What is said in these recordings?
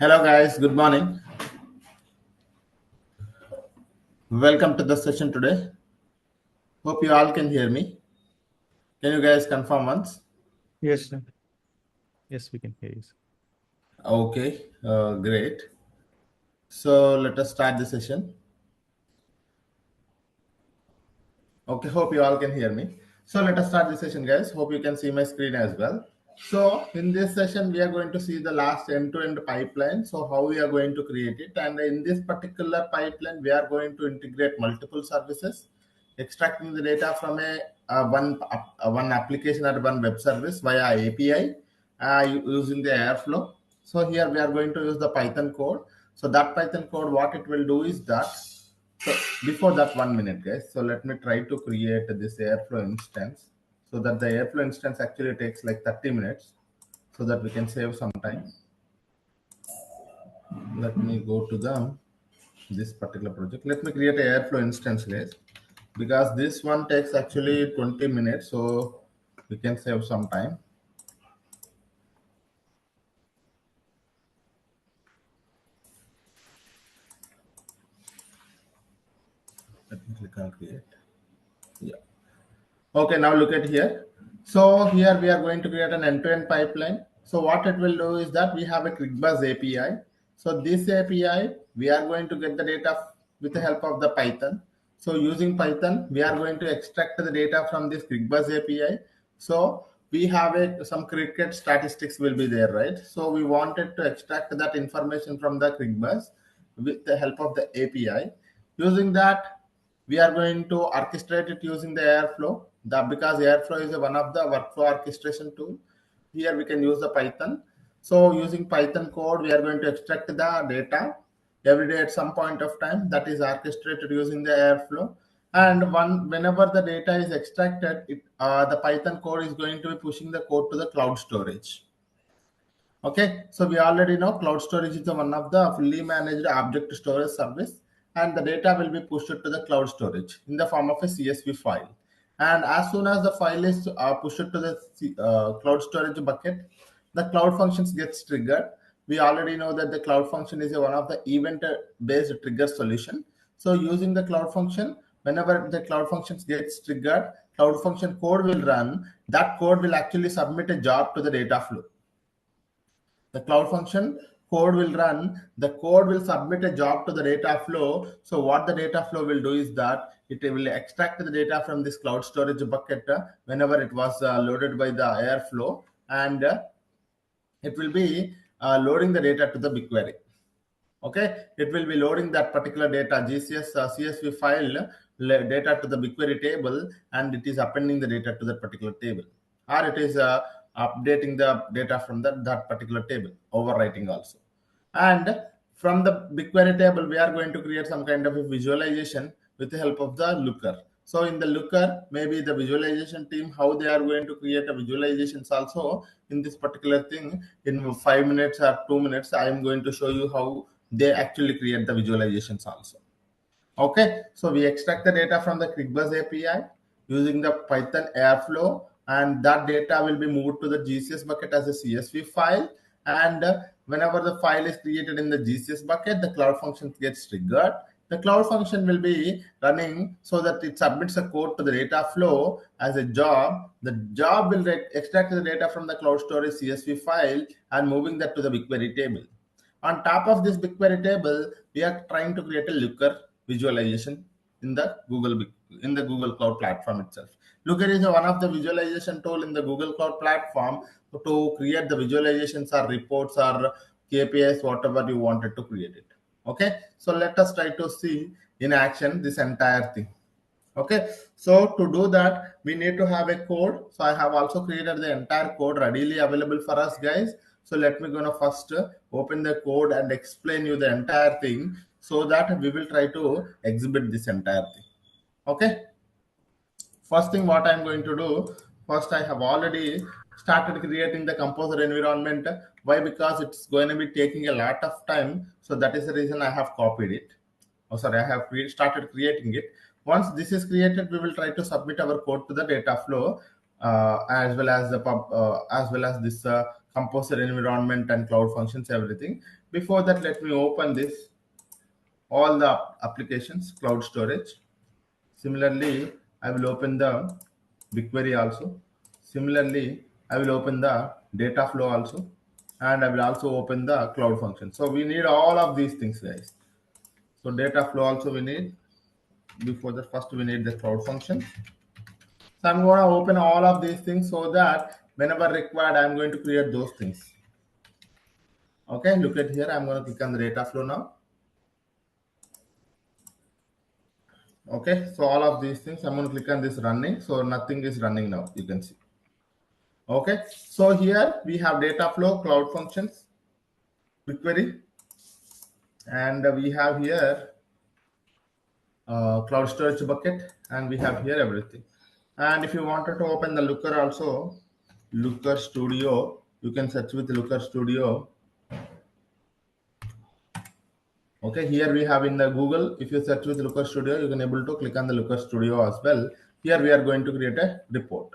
Hello guys, good morning. Welcome to the session today. Hope you all can hear me. Can you guys confirm once? Yes, sir. Yes, we can hear you, sir. Okay, great. So let us start the session. Okay, hope you all can hear me. So let us start the session, guys. Hope you can see my screen as well. So in this session, we are going to see the last end-to-end pipeline. So how we are going to create it. And in this particular pipeline, we are going to integrate multiple services, extracting the data from one application or one web service via API using the Airflow. So here we are going to use the Python code. So that Python code, what it will do is that so before that, 1 minute, guys. So let me try to create this Airflow instance so that the Airflow instance actually takes like 30 minutes so that we can save some time. Let me go to this particular project. Let me create a Airflow instance, guys, because this one takes actually 20 minutes. So we can save some time. Let me click on create. Yeah. Okay, now look at here. So here we are going to create an end-to-end pipeline. So what it will do is that we have a QuickBuzz API. So this API, we are going to get the data with the help of the Python. So using Python, we are going to extract the data from this QuickBuzz API. So we have some cricket statistics will be there, right? So we wanted to extract that information from the QuickBuzz with the help of the API. Using that, we are going to orchestrate it using the Airflow. Because Airflow is one of the workflow orchestration tool. Here we can use the Python. So using Python code, we are going to extract the data every day at some point of time that is orchestrated using the Airflow. And whenever the data is extracted, the Python code is going to be pushing the code to the cloud storage. Okay, so we already know cloud storage is one of the fully managed object storage service, and the data will be pushed to the cloud storage in the form of a CSV file. And as soon as the file is pushed to the cloud storage bucket, the cloud functions gets triggered. We already know that the cloud function is one of the event-based trigger solution. So using the cloud function, whenever the cloud functions gets triggered, cloud function code will run. That code will actually submit a job to the data flow. The cloud function code will run, the code will submit a job to the data flow. So what the data flow will do is that it will extract the data from this cloud storage bucket whenever it was loaded by the Airflow, and it will be loading the data to the BigQuery. Okay, it will be loading that particular data GCS CSV file data to the BigQuery table, and it is appending the data to that particular table, or it is updating the data from that particular table, overwriting also. And from the BigQuery table, we are going to create some kind of a visualization with the help of the looker. So in the looker, maybe the visualization team, how they are going to create a visualizations also in this particular thing in 5 minutes or 2 minutes, I am going to show you how they actually create the visualizations also. Okay, so we extract the data from the QuickBuzz API using the Python Airflow, and that data will be moved to the GCS bucket as a CSV file. And whenever the file is created in the GCS bucket, the cloud function gets triggered. The cloud function will be running so that it submits a code to the data flow as a job. The job will extract the data from the cloud storage CSV file and moving that to the BigQuery table. On top of this BigQuery table, we are trying to create a Looker visualization in the Google Cloud platform itself. Looker is one of the visualization tool in the Google Cloud platform to create the visualizations or reports or KPIs, whatever you wanted to create it. Okay, so let us try to see in action this entire thing. Okay, so to do that, we need to have a code. So I have also created the entire code readily available for us, guys. So let me gonna first open the code and explain you the entire thing so that we will try to exhibit this entire thing. Okay, first thing what I'm going to do, first I have already started creating the composer environment. Why? Because it's going to be taking a lot of time. So that is the reason I have copied it. Oh, sorry, I have started creating it. Once this is created, we will try to submit our code to the data flow as well as this composer environment and cloud functions, everything. Before that, let me open this, all the applications, cloud storage. Similarly, I will open the BigQuery also. Similarly, I will open the data flow also. And I will also open the cloud function. So we need all of these things, guys. So data flow also we need. Before that, first we need the cloud function. So I'm going to open all of these things so that whenever required, I'm going to create those things. Okay, look at here. I'm going to click on the data flow now. Okay, so all of these things, I'm going to click on this running. So nothing is running now, you can see. Okay, so here we have data flow, cloud functions, BigQuery, and we have here cloud storage bucket, and we have here everything. And if you wanted to open the Looker also, Looker Studio, you can search with Looker Studio. Okay, here we have in the Google, if you search with Looker Studio, you can able to click on the Looker Studio as well. Here we are going to create a report.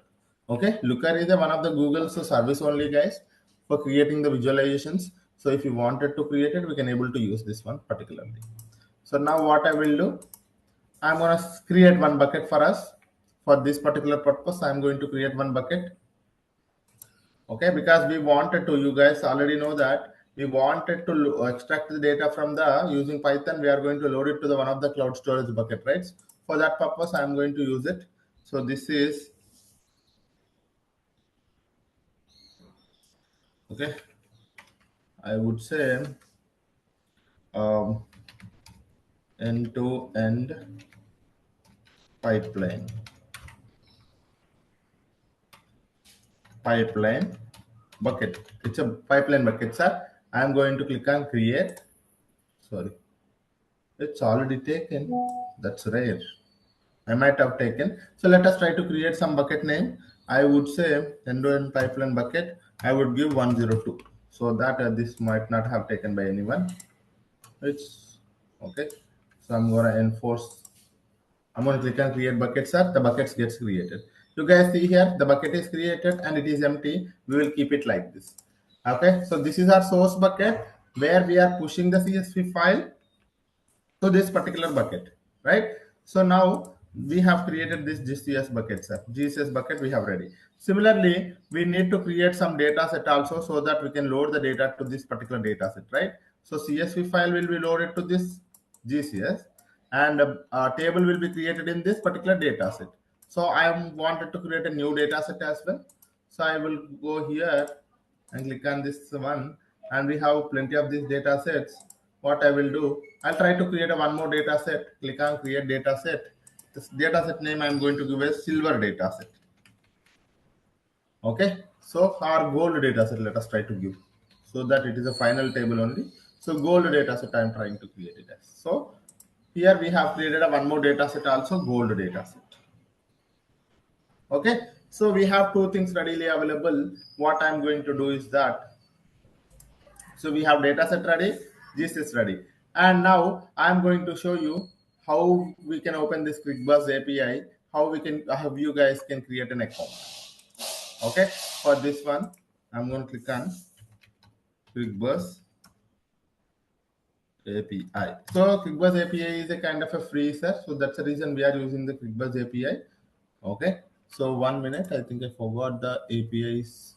Okay, Looker is one of the Google's service only, guys, for creating the visualizations. So if you wanted to create it, we can able to use this one particularly. So now what I will do, I'm going to create one bucket for us. For this particular purpose, I'm going to create one bucket. Okay, because we wanted to, you guys already know that we wanted to extract the data from the using Python. We are going to load it to the one of the cloud storage bucket, right? For that purpose, I'm going to use it. So this is okay. I would say end-to-end pipeline bucket. It's a pipeline bucket, sir. I'm going to click on create. Sorry, it's already taken. That's rare. I might have taken. So let us try to create some bucket name. I would say end-to-end pipeline bucket. I would give 102. So that this might not have taken by anyone. It's okay. So I'm gonna enforce. I'm gonna click on create bucket, sir. The buckets gets created. You guys see here, the bucket is created and it is empty. We will keep it like this. Okay. So this is our source bucket where we are pushing the CSV file to this particular bucket, right? So now we have created this GCS bucket, sir. GCS bucket we have ready. Similarly, we need to create some data set also so that we can load the data to this particular data set, right? So CSV file will be loaded to this GCS and a table will be created in this particular data set. So I wanted to create a new data set as well. So I will go here and click on this one, and we have plenty of these data sets. What I will do, I'll try to create a one more data set. Click on create data set. This data set name I'm going to give a silver data set. Okay, so our gold data set, let us try to give so that it is a final table only. So gold data set I'm trying to create it as. So here we have created a one more data set also, gold data set. Okay, so we have two things readily available. What I'm going to do is that, so we have data set ready, this is ready. And now I'm going to show you how we can open this QuickBuzz API, how you guys can create an account. Okay, for this one, I'm going to click on QuickBuzz API. So QuickBuzz API is a kind of a free set. So that's the reason we are using the QuickBuzz API. Okay, so 1 minute, I think I forgot the APIs.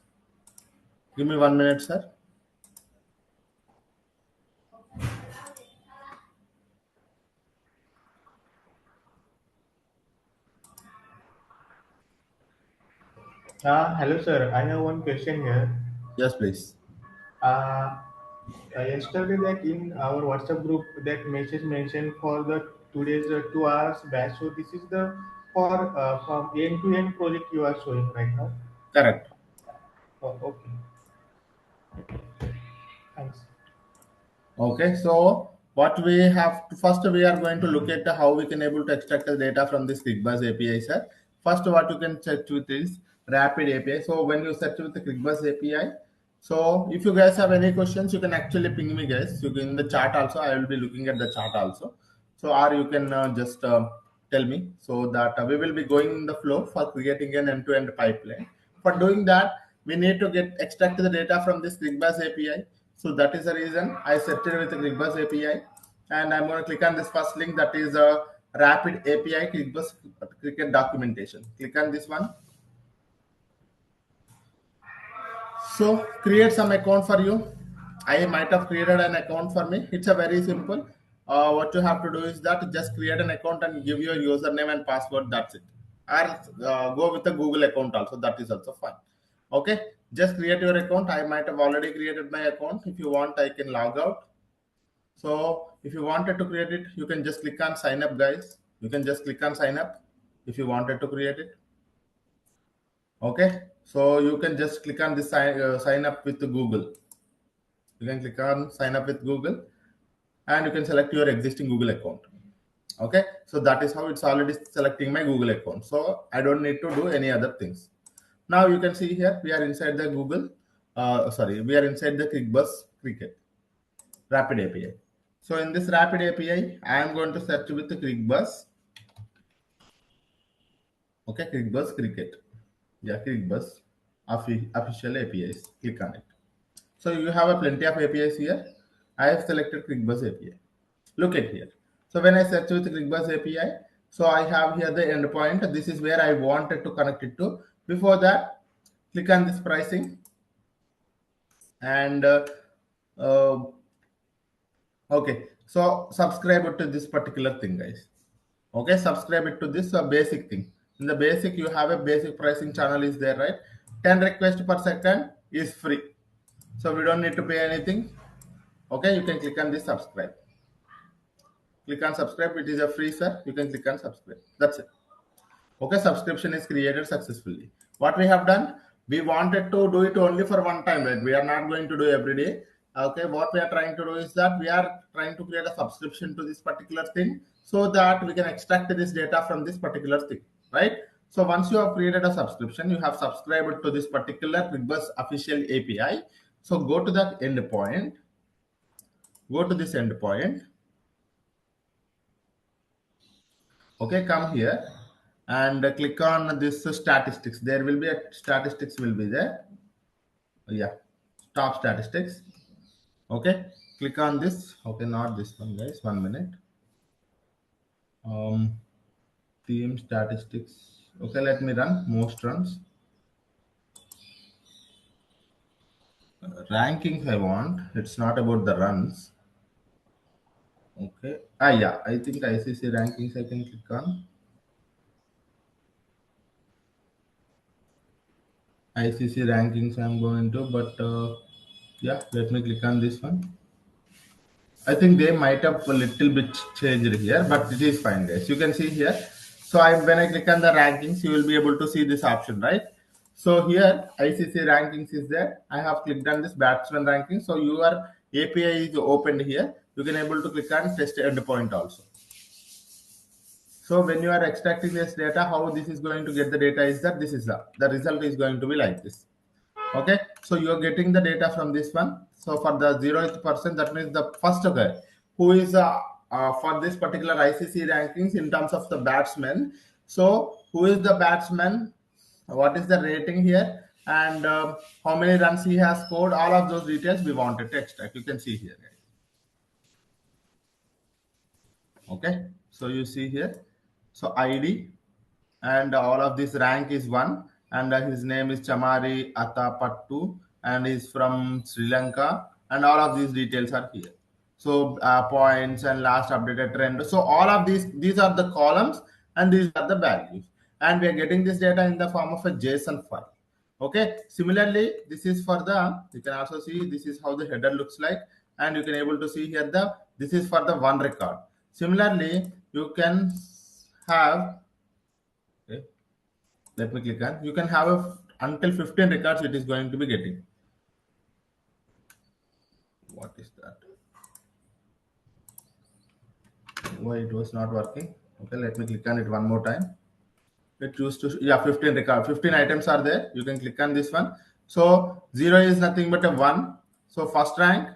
Give me 1 minute, sir. Hello, sir. I have one question here. Yes, please. Uh, Yesterday, that in our WhatsApp group, that message mentioned for the today's 2 hours batch. So this is the for from end-to-end project you are showing right now. Correct. Oh, okay. Thanks. Okay, so what we have to, first we are going to look at how we can able to extract the data from this QuickBuzz API, sir. First, what you can search with is Rapid API. So when you search with the QuickBuzz API, so if you guys have any questions, you can actually ping me, guys. You can in the chat also. I will be looking at the chat also. So or you can just tell me so that we will be going in the flow for creating an end-to-end pipeline. For doing that, we need to extract the data from this ClickBus API. So that is the reason I searched with the ClickBus API, and I'm going to click on this first link, that is a rapid API ClickBus Cricket documentation. Click on this one. So create some account for you. I might have created an account for me. It's a very simple. What you have to do is that just create an account and give your username and password. That's it. Or go with a Google account also. That is also fine. Okay. Just create your account. I might have already created my account. If you want, I can log out. So if you wanted to create it, you can just click on sign up, guys. You can just click on sign up if you wanted to create it. Okay. So you can just click on this sign up with Google. You can click on sign up with Google and you can select your existing Google account. Okay, so that is how it's already selecting my Google account. So I don't need to do any other things. Now you can see here we are inside the Google, we are inside the ClickBus Cricket Rapid API. So in this Rapid API, I am going to search with the ClickBus. Okay, ClickBus Cricket. Yeah, ClickBus official APIs. Click on it. So you have a plenty of APIs here. I have selected ClickBus API. Look at here. So when I search with ClickBus API, so I have here the endpoint. This is where I wanted to connect it to. Before that, click on this pricing and okay. So subscribe it to this particular thing, guys. Okay, subscribe it to this basic thing. In the basic, you have a basic pricing channel is there, right? 10 requests per second is free. So we don't need to pay anything. Okay, you can click on this subscribe. Click on subscribe. It is a free, sir. You can click on subscribe. That's it. Okay, subscription is created successfully. What we have done, we wanted to do it only for one time, right? We are not going to do every day. Okay, what we are trying to do is that we are trying to create a subscription to this particular thing so that we can extract this data from this particular thing, right? So once you have created a subscription, you have subscribed to this particular ClickBus official API. So go to that endpoint. Go to this endpoint. Okay, come here and click on this statistics. There will be a statistics will be there. Yeah, top statistics. Okay, click on this. Okay, not this one, guys. 1 minute. Team statistics. Okay, let me run most runs. Rankings I want. It's not about the runs. Okay. Yeah, I think ICC rankings I can click on. ICC rankings I'm going to, but yeah, let me click on this one. I think they might have a little bit changed here, but it is fine, guys. You can see here. So when I click on the rankings, you will be able to see this option, right? So here ICC rankings is there. I have clicked on this batsman ranking. So your API is opened here. You can able to click on test endpoint also. So when you are extracting this data, how this is going to get the data is that this is the result is going to be like this. Okay, so you are getting the data from this one. So for the 0th person, that means the first guy who is for this particular ICC rankings in terms of the batsman. So who is the batsman? What is the rating here? And how many runs he has scored? All of those details we wanted to extract. You can see here, guys. Okay, so you see here. So ID and all of this rank is 1 and his name is Chamari Atapattu and he's from Sri Lanka and all of these details are here. So points and last updated trend. So all of these are the columns and these are the values, and we are getting this data in the form of a JSON file. Okay, similarly this is for the, you can also see this is how the header looks like, and you can able to see here this is for the one record. Similarly you can have, okay, let me click on, you can have until 15 records it is going to be getting. What is that? Why it was not working? Okay, let me click on it one more time. It used to, yeah, 15 record, 15 items are there. You can click on this one. So 0 is nothing but a 1. So first rank,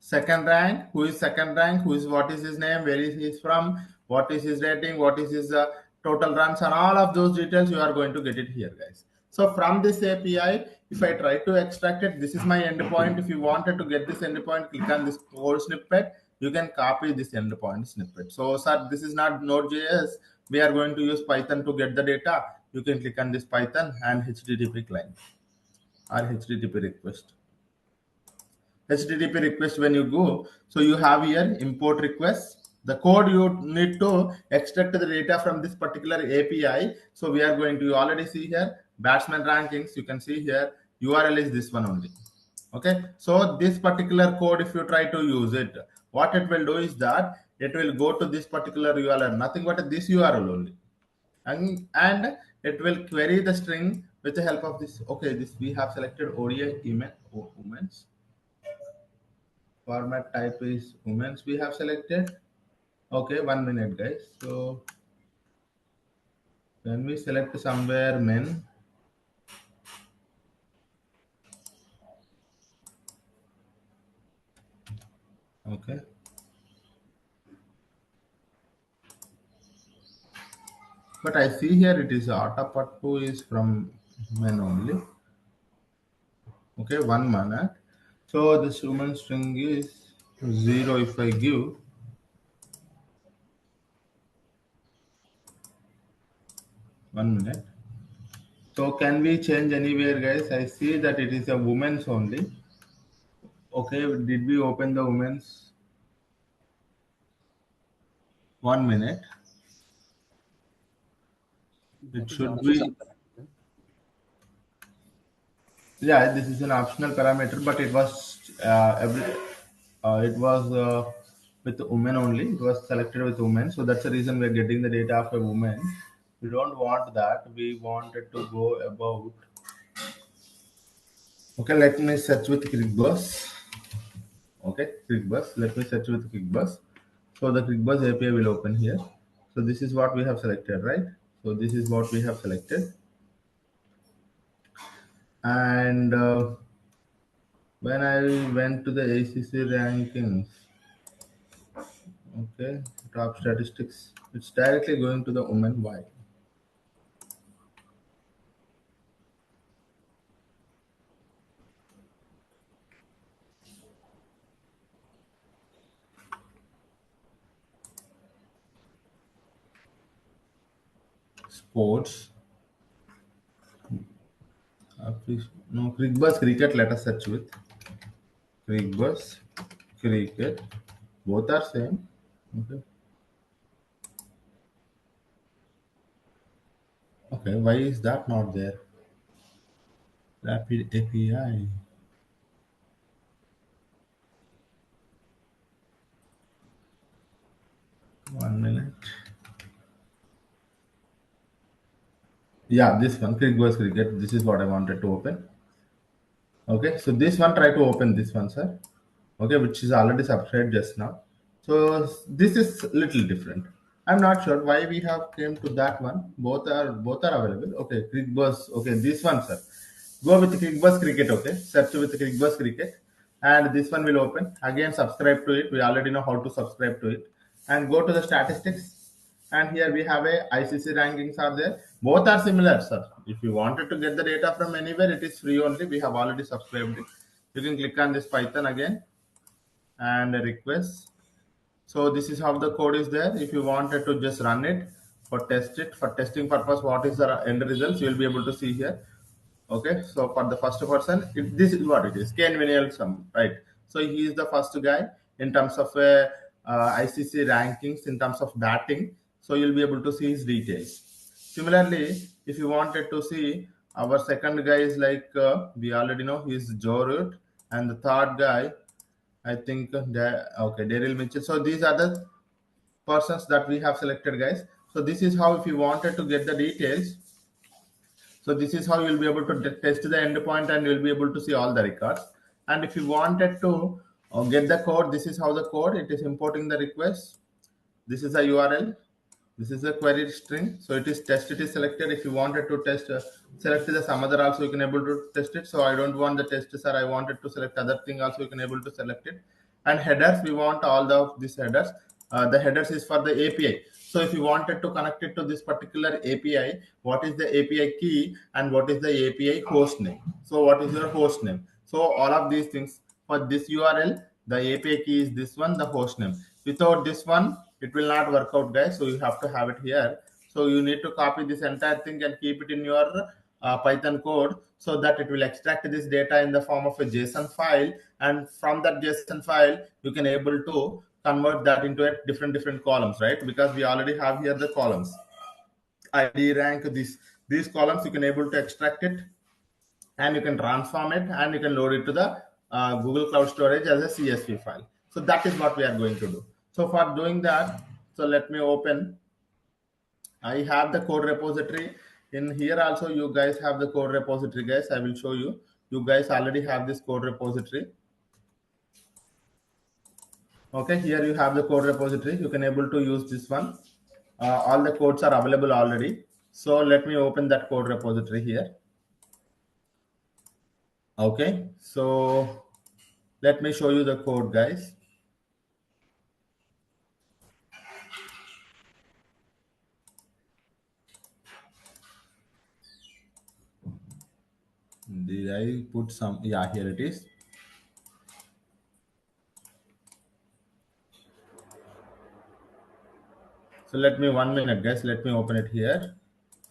second rank, who is second rank, who is, what is his name, where is he from, what is his rating, what is his total runs, and all of those details you are going to get it here, guys. So from this API, if I try to extract it, this is my endpoint. If you wanted to get this endpoint, click on this code snippet. You can copy this endpoint snippet. So, sir, this is not Node.js. We are going to use Python to get the data. You can click on this Python and HTTP client or HTTP request. HTTP request when you go, so you have here import request. The code you need to extract the data from this particular API. So we are going to, you already see here, batsman rankings. You can see here, URL is this one only. Okay, so this particular code, if you try to use it, what it will do is that it will go to this particular URL, nothing but this URL only. And it will query the string with the help of this. Okay, this we have selected ODI email, women's. Format type is women's we have selected. Okay, 1 minute guys. So when we select somewhere men, okay, but I see here it is Atapattu is from men only. Okay, 1 minute. So this human string is 0 if I give 1 minute. So can we change anywhere guys? I see that it is a woman's only. Okay, did we open the women's? 1 minute. It should be, yeah, this is an optional parameter, but it was with women only. It was selected with women, so that's the reason we're getting the data of a woman. We don't want that. We wanted to go about. Okay, let me search with QuickBus. Okay, QuickBus. Let me search with QuickBus. So the QuickBus API will open here. So this is what we have selected, right? So this is what we have selected, and when I went to the ACC rankings, okay, top statistics, it's directly going to the women. Why? Sports. No, Crickbus cricket. Let us search with Crickbus cricket. Both are same. Okay. Okay. Why is that not there? Rapid API. 1 minute. Yeah, this one Crickbus cricket. This is what I wanted to open. Okay, so this one, try to open this one, sir. Okay, which is already subscribed just now. So this is little different. I'm not sure why we have came to that one. Both are available. Okay, Crickbus. Okay, this one, sir. Go with Crickbus cricket. Okay, search with Crickbus cricket, and this one will open. Again, subscribe to it. We already know how to subscribe to it. And go to the statistics. And here we have a ICC rankings are there. Both are similar, sir. If you wanted to get the data from anywhere, it is free only. We have already subscribed it. You can click on this Python again and request. So this is how the code is there. If you wanted to just run it for testing purpose, what is the end results, you will be able to see here. Okay, so for the first person, this is what it is. Ken Williamson, right? So he is the first guy in terms of ICC rankings, in terms of batting. So you'll be able to see his details. Similarly, if you wanted to see our second guy is like we already know he is Joe Root, and the third guy, I think, okay, Daryl Mitchell. So these are the persons that we have selected, guys. So this is how, if you wanted to get the details, so this is how you'll be able to test the endpoint and you'll be able to see all the records. And if you wanted to get the code, this is how the code, it is importing the request. This is a URL. This is a query string. So it is test, it is selected. If you wanted to test, select the some other also, you can able to test it. So I don't want the test, sir. I wanted to select other thing also, you can able to select it. And headers, we want all the these headers. The headers is for the API. So if you wanted to connect it to this particular API, what is the API key and what is the API host name? So what is your host name? So all of these things for this URL, the API key is this one, the host name. Without this one, it will not work out, guys. So you have to have it here. So you need to copy this entire thing and keep it in your Python code so that it will extract this data in the form of a JSON file, and from that JSON file you can able to convert that into a different columns, right? Because we already have here the columns ID, rank, these columns you can able to extract it, and you can transform it, and you can load it to the Google Cloud Storage as a CSV file. So that is what we are going to do. So for doing that, so let me open. I have the code repository. In here also you guys have the code repository, guys. I will show you. You guys already have this code repository. Okay, here you have the code repository. You can able to use this one. All the codes are available already. So let me open that code repository here. Okay, so let me show you the code, guys. Did I put some? Yeah, here it is. So let me 1 minute, guys. Let me open it here.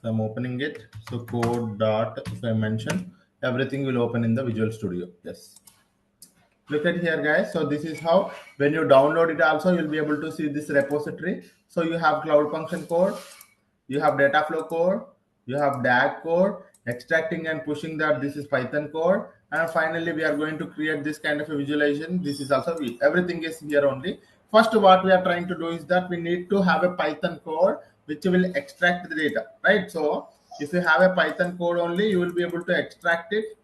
So I'm opening it. So code dot, if I mention, everything will open in the Visual Studio. Yes. Look at here, guys. So this is how, when you download it also, you'll be able to see this repository. So you have Cloud Function code, you have data flow code, you have DAG code, extracting and pushing that, this is Python code, and finally we are going to create this kind of a visualization. This is also, everything is here only. First, what we are trying to do is that we need to have a Python code which will extract the data, right? So if you have a Python code only, you will be able to extract it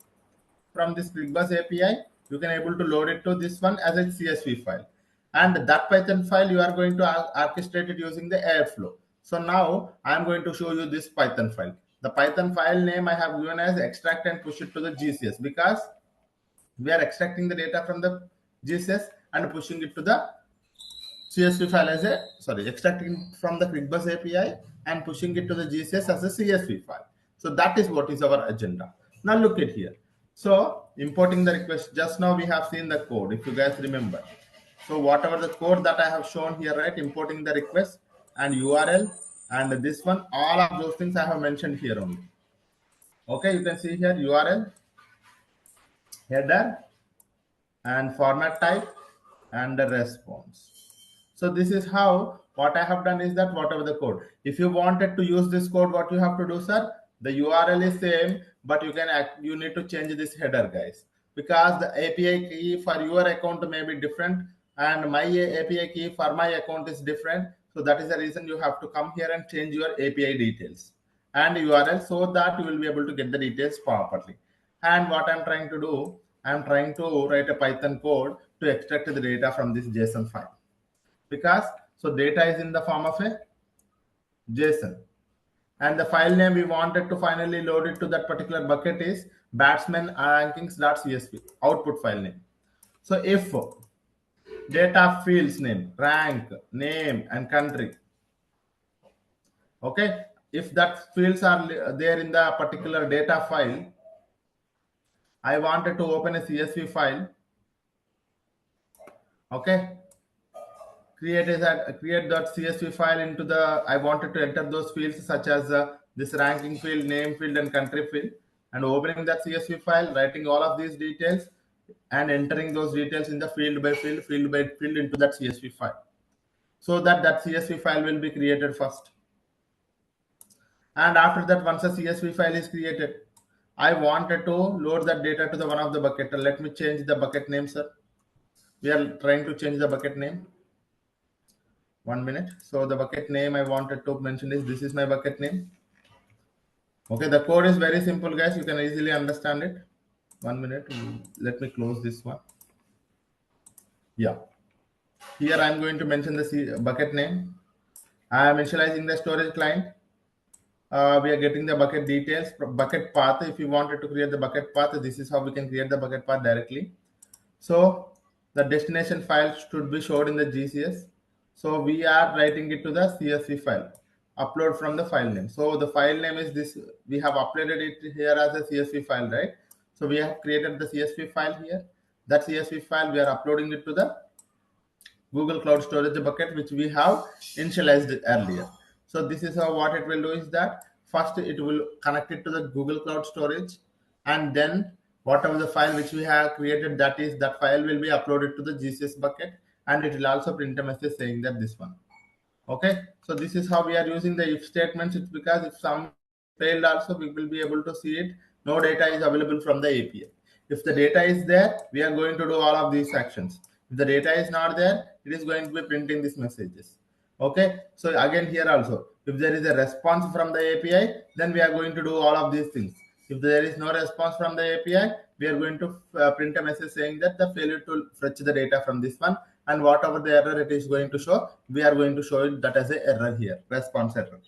from this QuickBus API. You can able to load it to this one as a CSV file, and that Python file you are going to orchestrate it using the Airflow. So now I am going to show you this Python file. The Python file name I have given as extract and push it to the GCS, because we are extracting the data from the GCS and pushing it to the CSV file as a, sorry, extracting from the QuickBus API and pushing it to the GCS as a CSV file. So that is what is our agenda. Now look at here. So importing the request, just now we have seen the code, if you guys remember. So whatever the code that I have shown here, right, importing the request and URL and this one, all of those things I have mentioned here only. Okay, you can see here URL, header, and format type, and the response. So this is how, what I have done is that whatever the code, if you wanted to use this code, what you have to do, sir, the URL is same, but you need to change this header, guys, because the API key for your account may be different and my API key for my account is different. So that is the reason you have to come here and change your API details and URL, so that you will be able to get the details properly. And what I'm trying to do, I'm trying to write a Python code to extract the data from this JSON file, because so data is in the form of a JSON, and the file name we wanted to finally load it to that particular bucket is batsman rankings.csv, output file name. So if data fields name, rank, name, and country, okay, if that fields are there in the particular data file, I wanted to open a CSV file. Okay, create that CSV file into the, I wanted to enter those fields such as this ranking field, name field, and country field, and opening that CSV file, writing all of these details and entering those details in the field by field into that CSV file, so that that CSV file will be created first. And after that, once a CSV file is created, I wanted to load that data to the one of the bucket. Let me change the bucket name, sir. We are trying to change the bucket name. 1 minute. So the bucket name I wanted to mention is, this is my bucket name. Okay, the code is very simple, guys. You can easily understand it. 1 minute. Let me close this one. Yeah. Here I'm going to mention the bucket name. I am initializing the storage client. We are getting the bucket details, bucket path. If you wanted to create the bucket path, this is how we can create the bucket path directly. So the destination file should be showed in the GCS. So we are writing it to the CSV file, upload from the file name. So the file name is this. We have uploaded it here as a CSV file, right? So we have created the CSV file here. That CSV file, we are uploading it to the Google Cloud Storage bucket, which we have initialized earlier. So this is how what it will do is that first it will connect it to the Google Cloud Storage, and then whatever the file which we have created, that file will be uploaded to the GCS bucket, and it will also print a message saying that this one. Okay, so this is how we are using the if statements. It's because if some failed also, we will be able to see it. No data is available from the API. If the data is there, we are going to do all of these actions. If the data is not there, it is going to be printing these messages. Okay, so again here also, if there is a response from the API, then we are going to do all of these things. If there is no response from the API, we are going to print a message saying that the failure to fetch the data from this one, and whatever the error it is going to show, we are going to show it that as a error here, response error.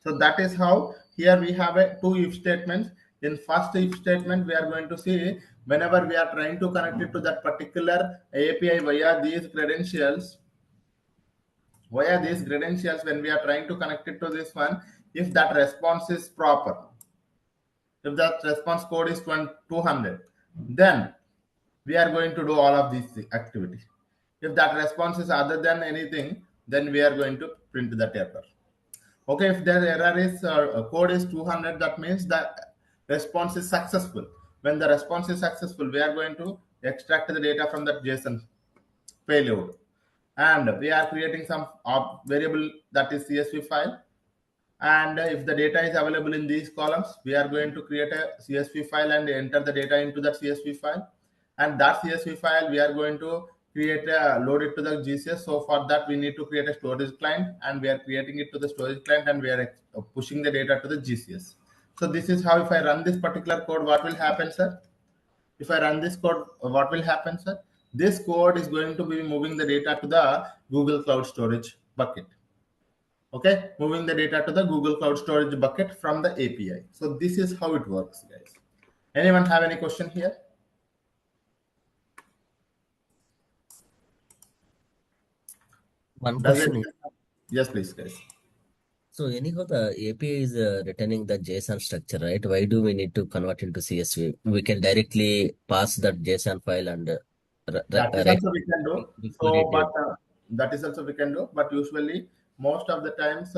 So that is how here we have a two if statements. In first if statement, we are going to see whenever we are trying to connect it to that particular API via these credentials, when we are trying to connect it to this one, if that response is proper, if that response code is 200, then we are going to do all of these activities. If that response is other than anything, then we are going to print that error. Okay, if the error is code is 200, that means the response is successful. When the response is successful, we are going to extract the data from that JSON payload, and we are creating some variable that is CSV file. And if the data is available in these columns, we are going to create a CSV file and enter the data into that CSV file. And that CSV file, we are going to load it to the GCS. So for that, we need to create a storage client, and we are creating it to the storage client, and we are pushing the data to the GCS. So this is how, if I run this particular code, what will happen, sir? If I run this code, what will happen, sir? This code is going to be moving the data to the Google Cloud Storage bucket. Okay, moving the data to the Google Cloud Storage bucket from the API. So this is how it works, guys. Anyone have any question here? One question is, yes, please, guys. so anyhow the API is returning the JSON structure, right? Why do we need to convert into CSV? We can directly pass that JSON file and That is also we can do. query So, but that is also we can do. But usually, most of the times,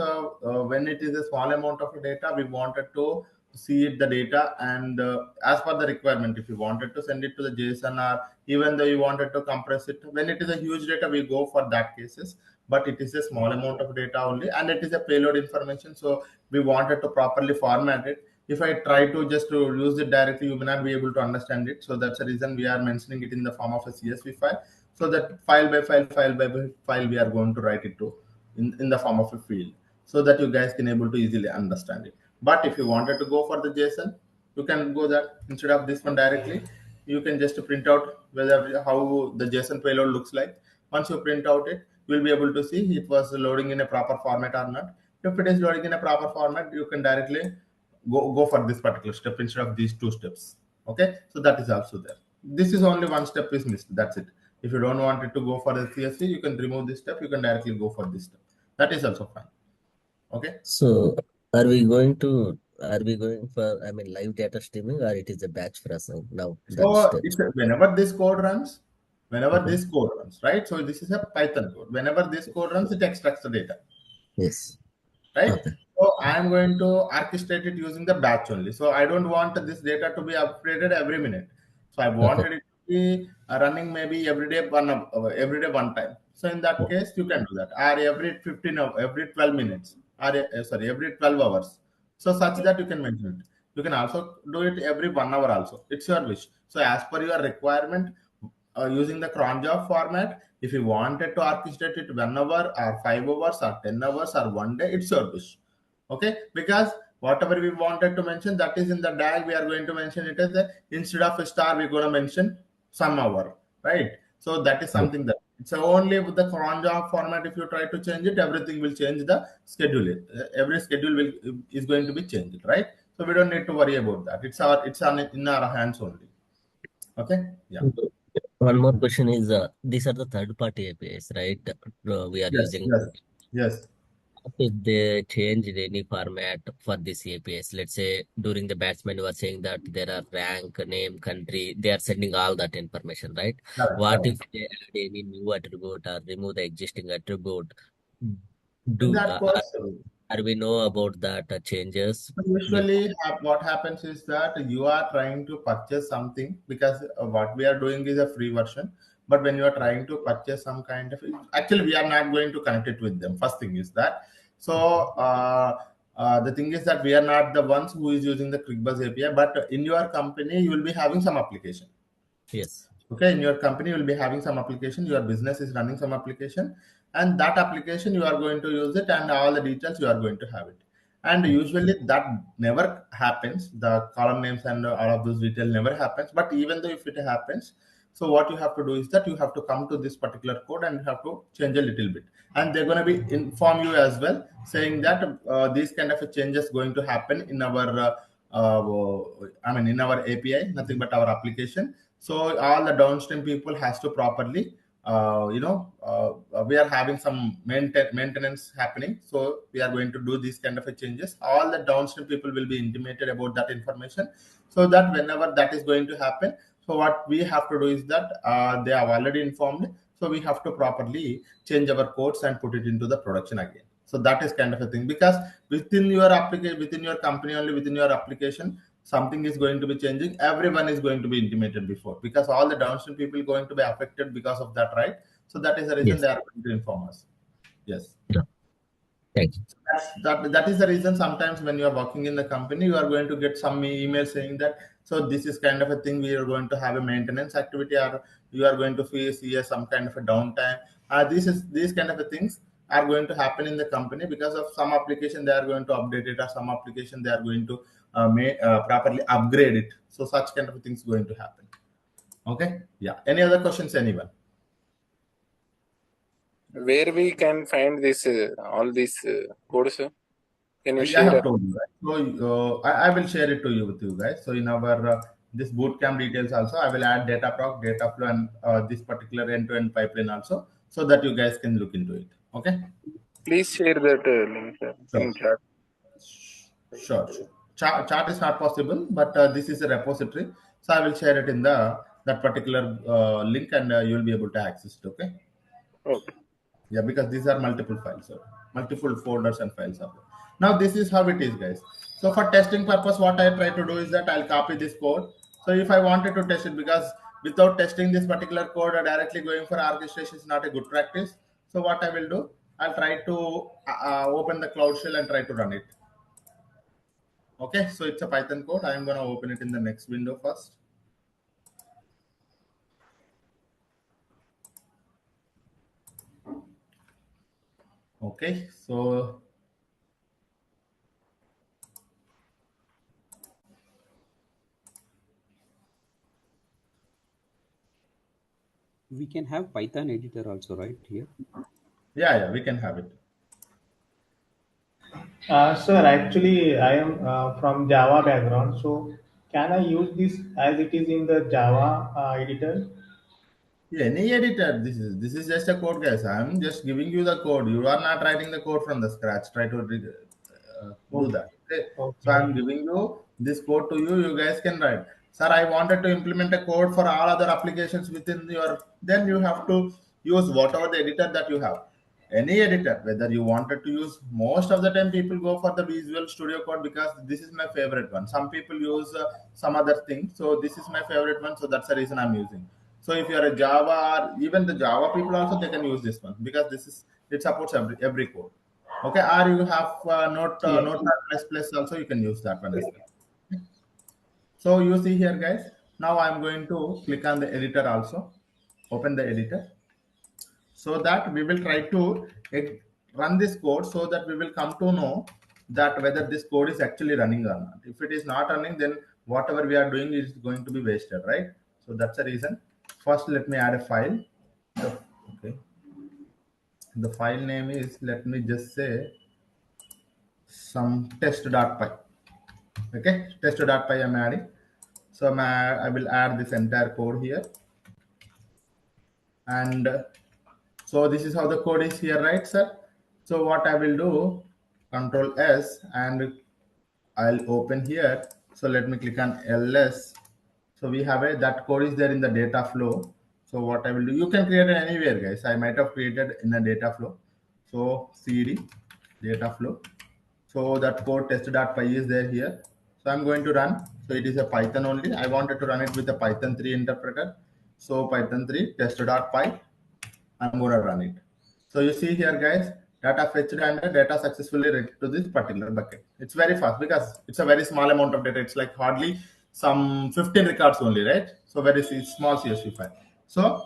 when it is a small amount of data, we wanted to see it, the data, and as per the requirement, if you wanted to send it to the JSON, or even though you wanted to compress it, when it is a huge data, we go for that cases. But it is a small amount of data only, and it is a payload information. So we wanted to properly format it. If I try to just to use it directly, you may not be able to understand it. So that's the reason we are mentioning it in the form of a CSV file. So that file by file, we are going to write it to in the form of a field, so that you guys can able to easily understand it. But if you wanted to go for the JSON, you can go that instead of this one directly. You can just print out whether how the JSON payload looks like. Once you print out it, you will be able to see it was loading in a proper format or not. If it is loading in a proper format, you can directly go for this particular step instead of these two steps. Okay, so that is also there. This is only one step is missed. That's it. If you don't want it to go for the CSV, you can remove this step. You can directly go for this step. That is also fine. Okay. So are we going for live data streaming, or it is a batch processing now? So it's whenever this code runs, right? So this is a Python code. Whenever this code runs, it extracts the data. Yes. Right? Okay. So I am going to orchestrate it using the batch only. So I don't want this data to be upgraded every minute. So I wanted it to be running maybe every day one time. So in that case, you can do that. Or every 12 minutes, or every 12 hours. So such that you can mention it. You can also do it every 1 hour also. It's your wish. So as per your requirement, using the cron job format, if you wanted to orchestrate it 1 hour or 5 hours or 10 hours or one day, it's your wish. Okay, because whatever we wanted to mention, that is in the DAG, we are going to mention it as instead of a star, we're going to mention some hour, right? So that is something that it's only with the cron job format. If you try to change it, everything will change the schedule. Every schedule is going to be changed, right? So we don't need to worry about that. It's in our hands only. Okay, yeah. One more question is, these are the third-party APIs, right? We are Yes, using. yes, yes. If they changed any format for this APIs, let's say during the batsman, you are saying that there are rank, name, country, they are sending all that information, right? Correct, What correct. if they add any new attribute or remove the existing attribute? In Do that case, are we know about that changes? usually what happens is that you are trying to purchase something because what we are doing is a free version. But when you are trying to purchase some kind of, actually, we are not going to connect it with them. First thing is that. So the thing is that we are not the ones who is using the QuickBuzz API, but in your company you will be having some application. Yes. Okay, in your company you will be having some application, your business is running some application, and that application you are going to use it, and all the details you are going to have it. And usually that never happens, the column names and all of those details never happens. But even though if it happens, so what you have to do is that you have to come to this particular code and you have to change a little bit, and they're going to be inform you as well, saying that these kind of changes going to happen in our in our API, nothing but our application. So all the downstream people has to properly we are having some maintenance happening, so we are going to do these kind of a changes. All the downstream people will be intimated about that information, so that whenever that is going to happen, so what we have to do is that they have already informed, so we have to properly change our codes and put it into the production again. So that is kind of a thing, because within your application, within your company, only within your application, something is going to be changing, everyone is going to be intimated before, because all the downstream people going to be affected because of that, right? So that is the reason Yes. they are going to inform us. Yes. Yeah. Thank you. That is the reason sometimes when you are working in the company, you are going to get some email saying that, so this is kind of a thing, we are going to have a maintenance activity, or you are going to face here some kind of a downtime. These kind of a things are going to happen in the company because of some application they are going to update it, or some application they are going to properly upgrade it. So such kind of things going to happen. Okay. Yeah. Any other questions, anyone? Where we can find this all these codes? Can you I share? have told you, right? So I will share it to you with you guys. So in our this bootcamp details also, I will add data proc, data flow, and this particular end-to-end pipeline also, so that you guys can look into it. Okay. Please share that link Sure. in chat. Sure. Sure. Chart is not possible, but this is a repository, so I will share it in the that particular link, and you will be able to access it. Okay. Okay. Yeah, because these are multiple files, so multiple folders and files are there. Now this is how it is, guys. So for testing purpose, what I try to do is that I'll copy this code. So if I wanted to test it, because without testing this particular code or directly going for orchestration is not a good practice. So what I will do, I'll try to open the cloud shell and try to run it. Okay, so it's a Python code. I'm going to open it in the next window first. Okay, so We can have Python editor also, right here? yeah, we can have it. Sir, actually, I am from Java background, so can I use this as it is in the Java editor? Yeah, any editor. This is just a code, guys. I'm just giving you the code. You are not writing the code from the scratch. Try to do Okay. that. Okay. So Okay. I'm giving you this code to you. You guys can write. Sir, I wanted to implement a code for all other applications within your. Then you have to use whatever the editor that you have. Any editor, whether you wanted to use, most of the time people go for the Visual Studio Code because this is my favorite one. Some people use some other thing, so this is my favorite one, so that's the reason I'm using. So if you're a Java, or even the Java people also, they can use this one because this is, it supports every code. Okay, or you have Yes. Notepad plus plus also, you can use that one as well. So you see here, guys. Now I'm going to click on the editor also. Open the editor, so that we will try to run this code, so that we will come to know that whether this code is actually running or not. If it is not running, then whatever we are doing is going to be wasted, right? So that's the reason. First, let me add a file. Okay, the file name is, let me just say, some test.py. Okay, test.py I'm adding. So I will add this entire code here. And so this is how the code is here, right, sir? So what I will do, Control S, and I'll open here. So let me click on ls. So we have that code is there in the data flow. So what I will do, you can create it anywhere, guys. I might have created in a data flow. So cd data flow. So that code test.py is there here. So I'm going to run. So it is a Python only. I wanted to run it with a Python 3 interpreter. So Python 3 test.py. I'm going to run it. So you see here, guys, data fetched and the data successfully read to this particular bucket. It's very fast because it's a very small amount of data. It's like hardly some 15 records only, right? So very small CSV file. So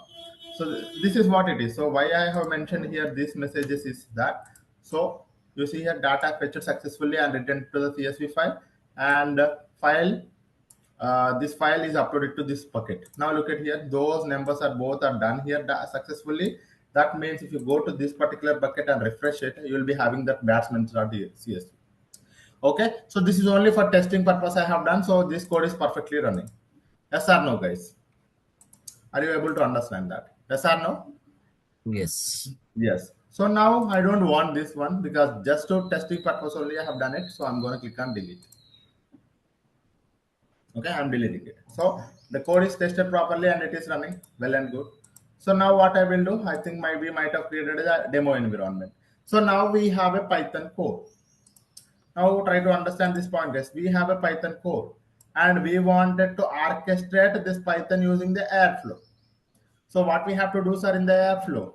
this is what it is. So why I have mentioned here these messages is that, so you see here data fetched successfully and written to the CSV file, and file this file is uploaded to this bucket. Now look at here, those numbers are both are done here successfully. That means if you go to this particular bucket and refresh it, you will be having that batsman.csv. Okay, so this is only for testing purpose I have done. So this code is perfectly running. Yes or no, guys? Are you able to understand that? Yes or no? Yes. Yes. So now I don't want this one because just to testing purpose only I have done it. So I'm going to click on delete. Okay, I'm deleting it. So the code is tested properly and it is running well and good. So now what I will do, I think we might have created a demo environment. So now we have a Python code. Now try to understand this point, guys. We have a Python code and we wanted to orchestrate this Python using the Airflow. So what we have to do, sir, in the Airflow?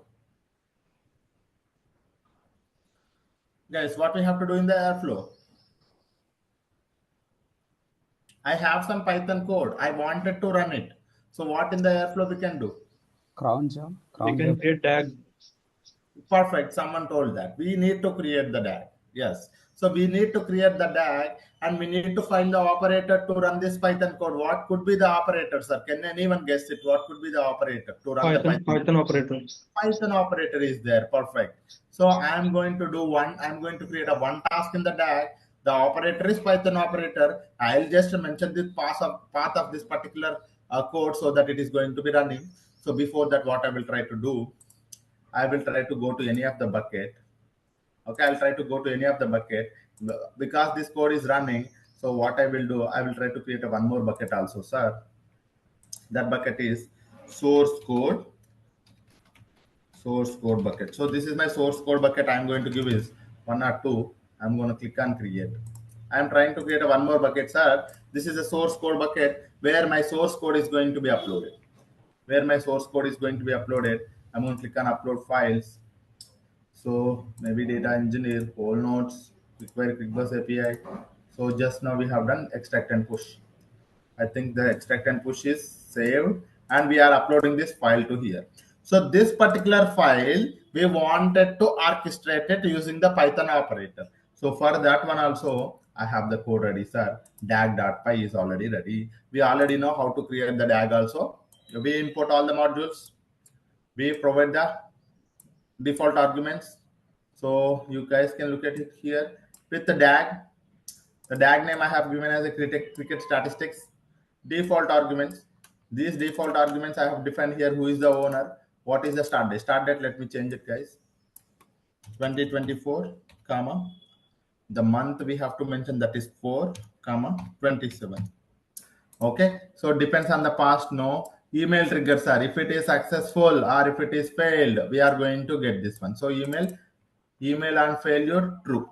Guys, what we have to do in the Airflow? I have some Python code. I wanted to run it. So what in the Airflow we can do? Cron job. We can create tag. Perfect. Someone told that. We need to create the DAG. Yes. So we need to create the DAG and we need to find the operator to run this Python code. What could be the operator, sir? Can anyone guess it? What could be the operator to run the Python operator? Python operator is there. Perfect. So I'm going to do I'm going to create a one task in the DAG. The operator is Python operator. I'll just mention this path of this particular code so that it is going to be running. So before that, what I will try to do, I will try to go to any of the bucket. Okay, I'll try to go to any of the bucket because this code is running. So what I will do, I will try to create one more bucket also, sir. That bucket is source code bucket. So this is my source code bucket. I'm going to give is 1 or 2. I'm going to click on create. I'm trying to create one more bucket, sir. This is a source code bucket where my source code is going to be uploaded. I'm going to click on upload files. So maybe data engineer, whole notes, BigQuery, QuickBus API. So just now we have done extract and push. I think the extract and push is saved and we are uploading this file to here. So this particular file, we wanted to orchestrate it using the Python operator. So for that one also, I have the code ready, sir. dag.py is already ready. We already know how to create the DAG also. We import all the modules. We provide the default arguments. So you guys can look at it here with the DAG. The DAG name I have given as a cricket statistics. Default arguments. These default arguments I have defined here. Who is the owner? What is the start date? Start date, let me change it, guys. 2024, comma. The month we have to mention that is 4, comma, 27. Okay, so it depends on the past. No email triggers are if it is successful or if it is failed, we are going to get this one. So email and failure true.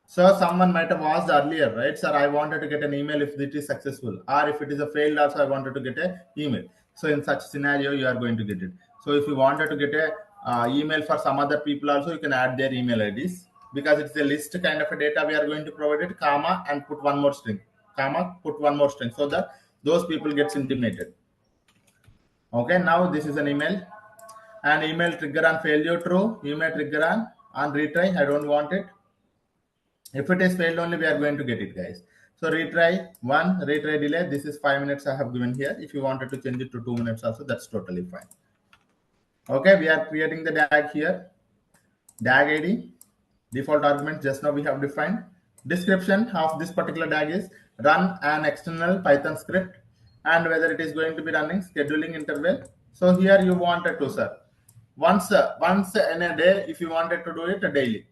So someone might have asked earlier, right, sir, I wanted to get an email if it is successful, or if it is a failed also I wanted to get an email. So in such scenario you are going to get it. So if you wanted to get a email for some other people also, you can add their email IDs because it's a list kind of a data we are going to provide it, comma, and put one more string, comma, put one more string so that those people gets intimated. Okay, now this is an email and email trigger on failure true, email trigger on retry, I don't want it. If it is failed only, we are going to get it, guys. So retry 1, retry delay. This is 5 minutes I have given here. If you wanted to change it to 2 minutes also, that's totally fine. Okay, we are creating the DAG here. DAG ID, default argument, just now we have defined. Description of this particular DAG is run an external Python script and whether it is going to be running, scheduling interval, So here you wanted to, sir, once in a day, if you wanted to do it daily.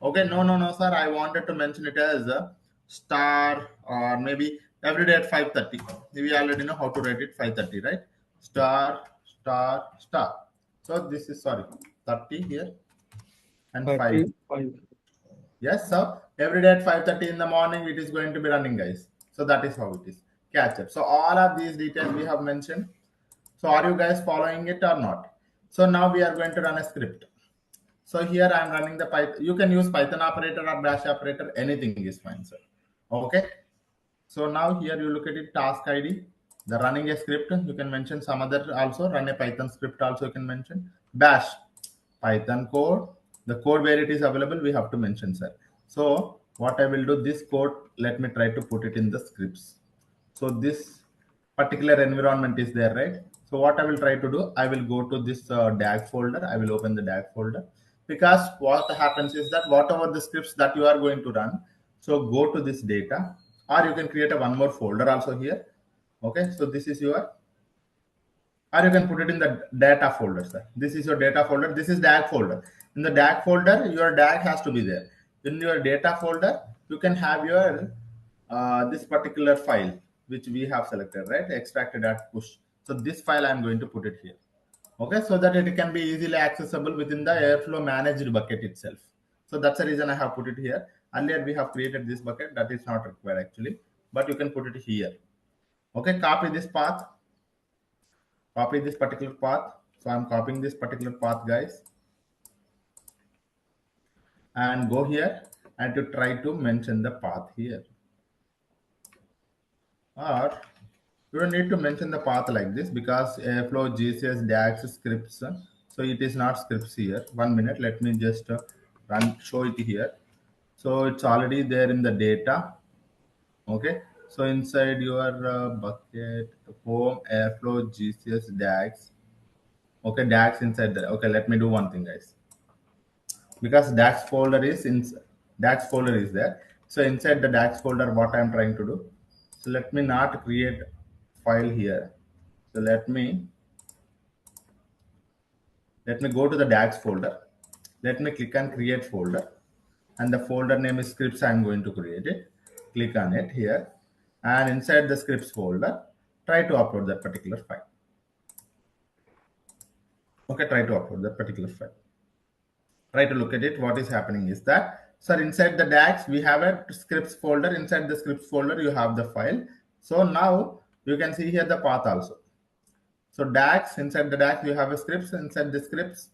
Okay, no, sir, I wanted to mention it as a star, or maybe every day at 5:30. We already know how to write it, 5:30, right? Star, star, star. So this is, sorry, 30 here and 5. 35. Yes, so every day at 5:30 in the morning it is going to be running, guys. So that is how it is. Catch up. So all of these details we have mentioned. So are you guys following it or not? So now we are going to run a script. So here I am running the Python. You can use Python operator or Bash operator. Anything is fine, sir. Okay. So now here you look at it, task ID, the running a script. You can mention some other also, run a Python script also you can mention. Bash, Python code, the code where it is available, we have to mention, sir. So what I will do, this code, let me try to put it in the scripts. So this particular environment is there, right? So what I will try to do, I will go to this DAG folder. I will open the DAG folder, because what happens is that whatever the scripts that you are going to run, so go to this data, or you can create a one more folder also here. Okay, so this is your, or you can put it in the data folder, sir. This is your data folder. This is DAG folder. In the DAG folder, your DAG has to be there. In your data folder, you can have your this particular file which we have selected, right? Extracted at push. So this file I'm going to put it here. Okay, so that it can be easily accessible within the Airflow managed bucket itself. So that's the reason I have put it here. Earlier we have created this bucket, that is not required actually, but you can put it here. Okay, copy this path. Copy this particular path. So I'm copying this particular path, guys, and go here and to try to mention the path here. Or you don't need to mention the path like this, because Airflow, GCS, DAX scripts. So it is not scripts here. 1 minute. Let me just show it here. So it's already there in the data. Okay. So inside your bucket, home, Airflow, GCS, DAX. Okay, DAX inside there. Okay, let me do one thing, guys. Because DAX folder is there. So inside the DAX folder, what I'm trying to do. So let me not create file here. So let me go to the DAX folder. Let me click on create folder, and the folder name is scripts. I'm going to create it. Click on it here, and inside the scripts folder, try to upload that particular file. Okay, try to upload that particular file. Try to look at it. What is happening is that, sir, inside the DAX, we have a scripts folder. Inside the scripts folder, you have the file. So now you can see here the path also. So DAX, inside the DAX, you have a scripts. Inside the scripts,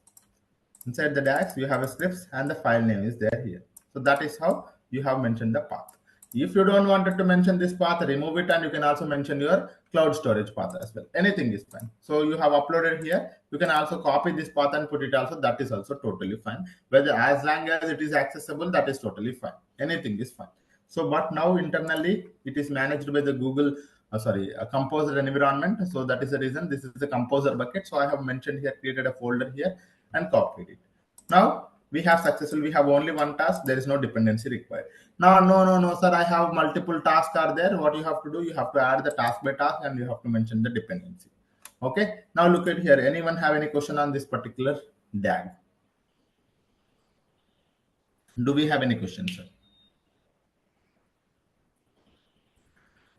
inside the DAX, you have a scripts, and the file name is there here. So that is how you have mentioned the path. If you don't want to mention this path, remove it, and you can also mention your cloud storage path as well. Anything is fine. So you have uploaded here. You can also copy this path and put it also. That is also totally fine. Whether, as long as it is accessible, that is totally fine. Anything is fine. So, but now internally it is managed by the Google, a composer environment. So that is the reason this is the composer bucket. So I have mentioned here, created a folder here and copied it. Now we have successful. We have only one task. There is no dependency required. Now, no, sir. I have multiple tasks are there. What you have to do, you have to add the task by task, and you have to mention the dependency. Okay. Now look at here. Anyone have any question on this particular DAG? Do we have any questions, sir?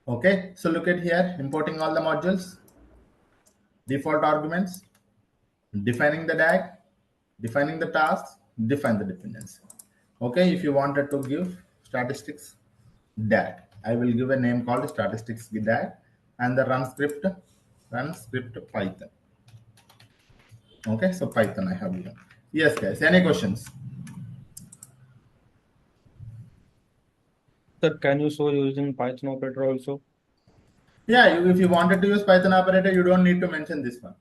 Okay. So look at here. Importing all the modules, default arguments, defining the DAG, defining the tasks, define the dependency. Okay. If you wanted to give statistics DAG, I will give a name called statistics DAG, and the run script Python. Okay, so Python I have given. Yes, guys. Any questions? Sir, can you show using Python operator also? Yeah, if you wanted to use Python operator, you don't need to mention this one.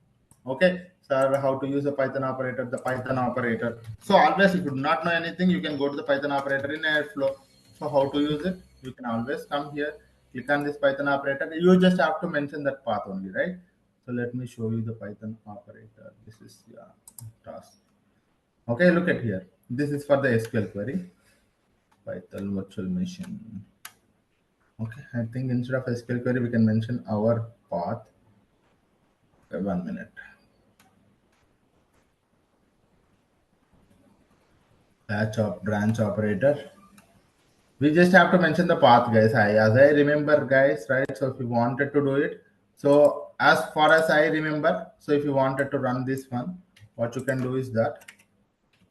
Okay, sir, how to use a Python operator, the Python operator. So always, if you do not know anything, you can go to the Python operator in Airflow. So how to use it? You can always come here, click on this Python operator. You just have to mention that path only, right? So let me show you the Python operator. This is task. Okay, look at here. This is for the SQL query. Python virtual machine. Okay, I think instead of SQL query, we can mention our path. Okay, 1 minute. branch operator. We just have to mention the path, guys. As I remember, guys, right? So if you wanted to do it, so as far as I remember, so if you wanted to run this one, what you can do is that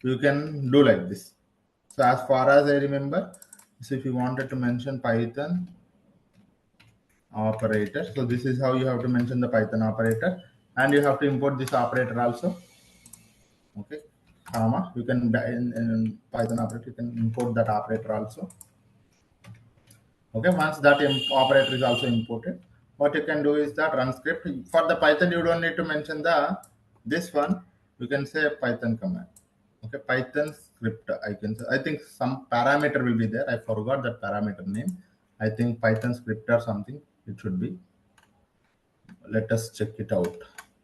you can do like this. So as far as I remember, so if you wanted to mention Python operator, so this is how you have to mention the Python operator, and you have to import this operator also. Okay, comma. You can in Python operator, you can import that operator also. Okay, once that operator is also imported, what you can do is that run script. For the Python, you don't need to mention the this one. You can say Python command. Okay, Python script. I think some parameter will be there. I forgot that parameter name. I think Python script or something. It should be. Let us check it out.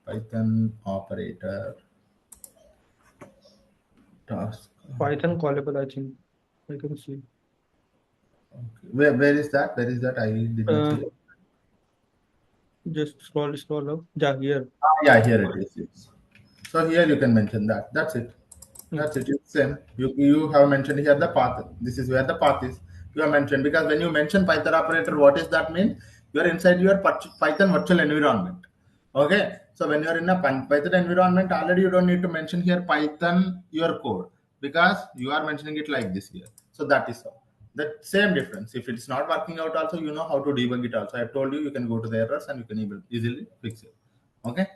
Python operator task. Python callable, I think. I can see. Okay. Where is that? Where is that? I did not see it. Just scroll up. Yeah, here. Yeah, here it is. Yes. So here you can mention that. That's it. That's it. It's same. You have mentioned here the path. This is where the path is. You have mentioned because when you mention Python operator, what does that mean? You are inside your Python virtual environment. Okay. So when you are in a Python environment, already you don't need to mention here Python your code because you are mentioning it like this here. So that is all. The same difference. If it's not working out, also you know how to debug it. Also, I have told you you can go to the errors and you can easily fix it. Okay.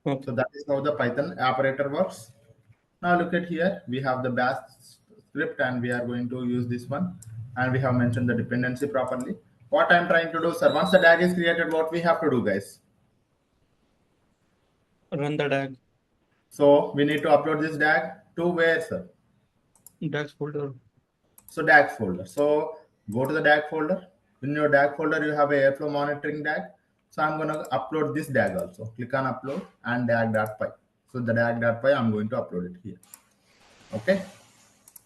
Okay. So that is how the Python operator works. Now look at here, we have the bash script and we are going to use this one, and we have mentioned the dependency properly. What I'm trying to do, sir, once the DAG is created, what we have to do, guys? Run the DAG. So we need to upload this DAG to where, sir? DAG folder. So DAG folder. So go to the DAG folder. In your DAG folder, you have a airflow monitoring DAG. So I'm going to upload this DAG also. Click on upload and dag.py. So the dag.py, I'm going to upload it here. Okay.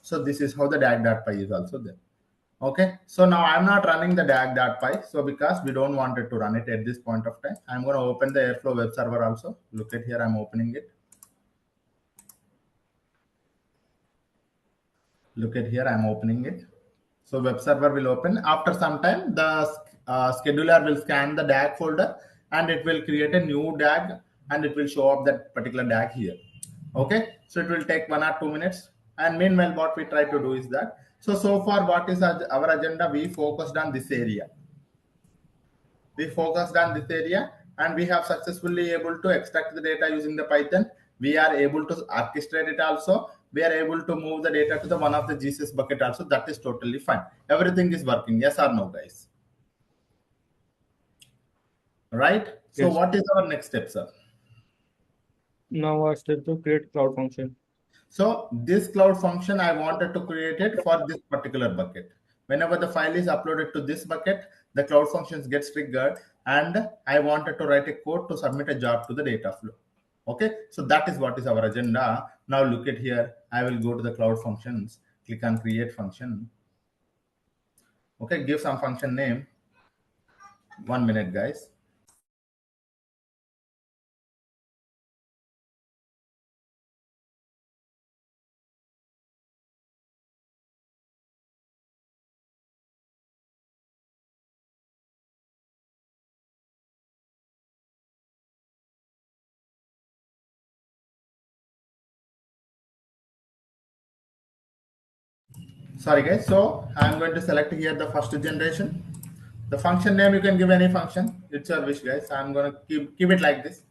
So this is how the dag.py is also there. Okay. So now I'm not running the dag.py. So because we don't want it to run it at this point of time, I'm going to open the Airflow web server also. Look at here, I'm opening it. Look at here, I'm opening it. So web server will open. After some time, the scheduler will scan the DAG folder and it will create a new DAG and it will show up that particular DAG here. Okay. So it will take 1 or 2 minutes. And meanwhile, what we try to do is that, so far, what is our agenda? We focused on this area. We focused on this area and we have successfully able to extract the data using the Python. We are able to orchestrate it also. We are able to move the data to the one of the GCS bucket also. That is totally fine. Everything is working. Yes or no, guys? Right? So Yes. what is our next step, sir? Now I step to create cloud function. So this cloud function, I wanted to create it for this particular bucket. Whenever the file is uploaded to this bucket, the cloud functions gets triggered and I wanted to write a code to submit a job to the data flow. Okay, so that is what is our agenda. Now look at here, I will go to the cloud functions, click on create function. Okay, give some function name. 1 minute, guys. Sorry, guys. So I'm going to select here the first generation. The function name, you can give any function. It's your wish, guys. I'm going to keep it like this.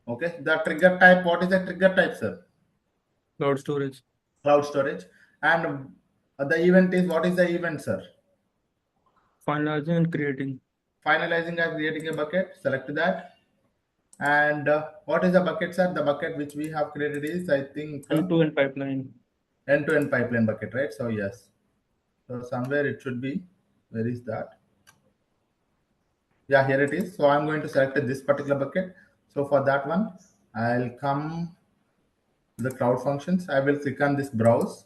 Okay. The trigger type, what is the trigger type, sir? Cloud storage. Cloud storage. And the event is, what is the event, sir? Finalizing and creating. Finalizing and creating a bucket. Select that. And what is the bucket, sir? The bucket which we have created is, I think, end-to-end pipeline. End-to-end pipeline bucket, right? So yes. So somewhere it should be. Where is that? Yeah, here it is. So I'm going to select this particular bucket. So for that one, I'll come to the cloud functions. I will click on this browse.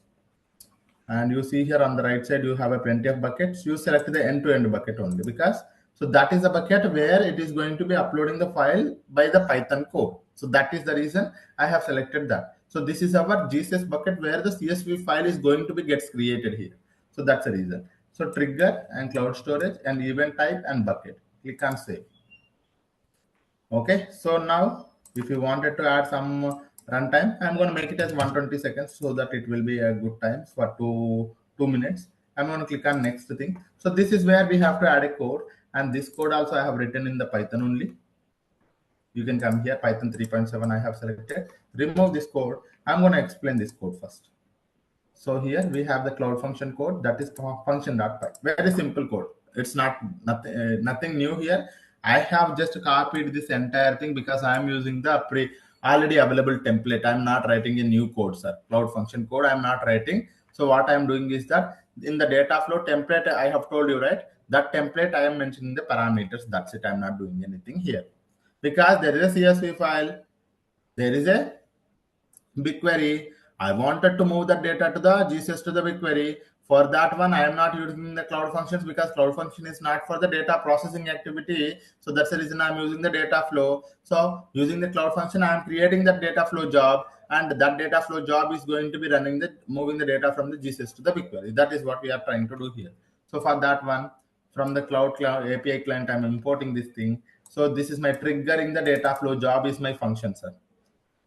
And you see here on the right side, you have a plenty of buckets. You select the end-to-end bucket only because, so that is the bucket where it is going to be uploading the file by the Python code. So that is the reason I have selected that. So this is our GCS bucket where the CSV file is going to be gets created here. So that's the reason. So trigger and cloud storage and event type and bucket. Click on save. Okay, so now if you wanted to add some runtime, I'm going to make it as 120 seconds so that it will be a good time for two minutes. I'm going to click on next thing. So this is where we have to add a code, and this code also I have written in the Python only. You can come here, Python 3.7 I have selected. Remove this code. I'm going to explain this code first. So here we have the cloud function code, that is function.py. Very simple code. It's nothing new here. I have just copied this entire thing because I am using the already available template. I'm not writing a new code, sir. Cloud function code I'm not writing. So what I'm doing is that in the data flow template, I have told you, right? That template I am mentioning the parameters. That's it. I'm not doing anything here because there is a CSV file. There is a BigQuery. I wanted to move the data to the GCS to the BigQuery. For that one, I am not using the cloud functions because cloud function is not for the data processing activity. So that's the reason I'm using the data flow. So using the cloud function, I am creating that data flow job, and that data flow job is going to be running moving the data from the GCS to the BigQuery. That is what we are trying to do here. So for that one, from the cloud API client, I'm importing this thing. So this is my triggering the data flow job is my function, sir.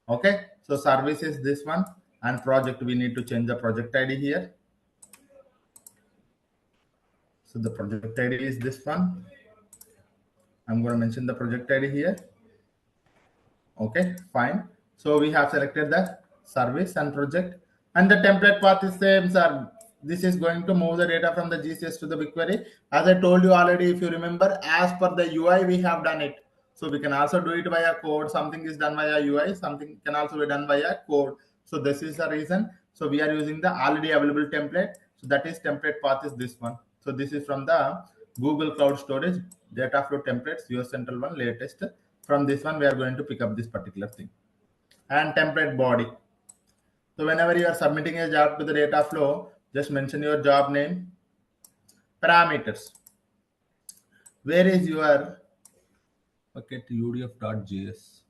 Okay, so service is this one, and project, we need to change the project ID here. So the project ID is this one. I'm going to mention the project ID here. Okay, fine. So we have selected the service and project, and the template path is same, sir. This is going to move the data from the GCS to the BigQuery. As I told you already, if you remember, as per the UI, we have done it. So we can also do it via code. Something is done via UI, something can also be done via code. So this is the reason. So we are using the already available template. So that is template path is this one. So this is from the Google Cloud Storage data flow templates, US Central one latest. From this one, we are going to pick up this particular thing. And template body. So whenever you are submitting a job to the data flow, just mention your job name, parameters. Where is your bucket udf.js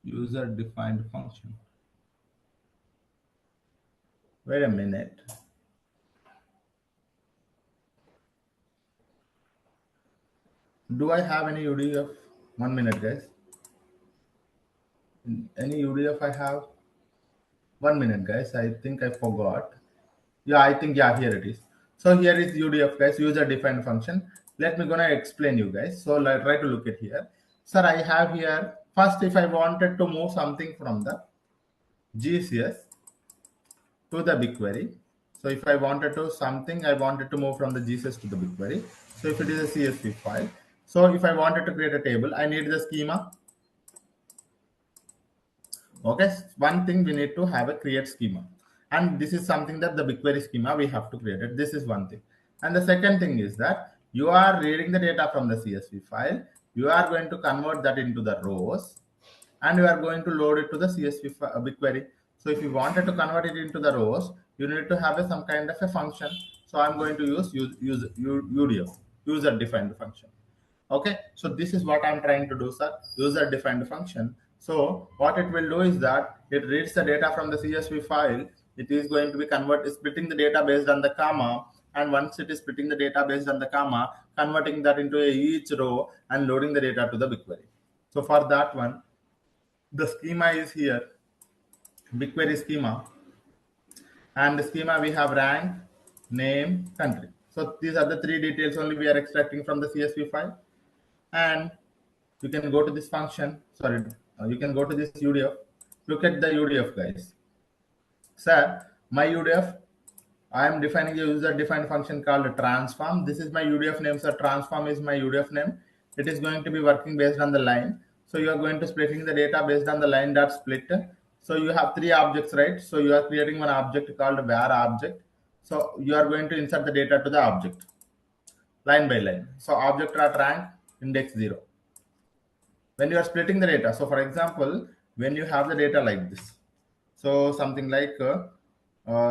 user defined function? Wait a minute. Do I have any UDF? 1 minute, guys. Any UDF I have? 1 minute, guys. I think I forgot. Yeah, I think, yeah, here it is. So here is UDF, guys, user defined function. Let me gonna explain you guys. So let's try to look at here. Sir, I have here, first, if I wanted to move something from the GCS to the BigQuery. So if I wanted to move from the GCS to the BigQuery. So if it is a CSV file. So if I wanted to create a table, I need the schema. Okay, one thing we need to have a create schema, and this is something that the BigQuery schema we have to create it. This is one thing, and the second thing is that you are reading the data from the CSV file. You are going to convert that into the rows, and you are going to load it to the CSV BigQuery. So if you wanted to convert it into the rows, you need to have some kind of a function. So I'm going to use UDF, user defined function. Okay, so this is what I'm trying to do, sir. User defined function. So what it will do is that it reads the data from the CSV file. It is going to be splitting the data based on the comma, and once it is splitting the data based on the comma, converting that into each row and loading the data to the BigQuery. So for that one, the schema is here, BigQuery schema, and the schema we have rank, name, country. So these are the three details only we are extracting from the CSV file. And you can go to this function, you can go to this UDF. Look at the UDF, guys. Sir, my UDF, I am defining a user defined function called transform. This is my UDF name, sir. Transform is my UDF name. It is going to be working based on the line. So you are going to splitting the data based on the line dot split. So you have three objects, right? So you are creating one object called var object. So you are going to insert the data to the object line by line. So object rank index 0. When you are splitting the data, so for example, when you have the data like this, so something like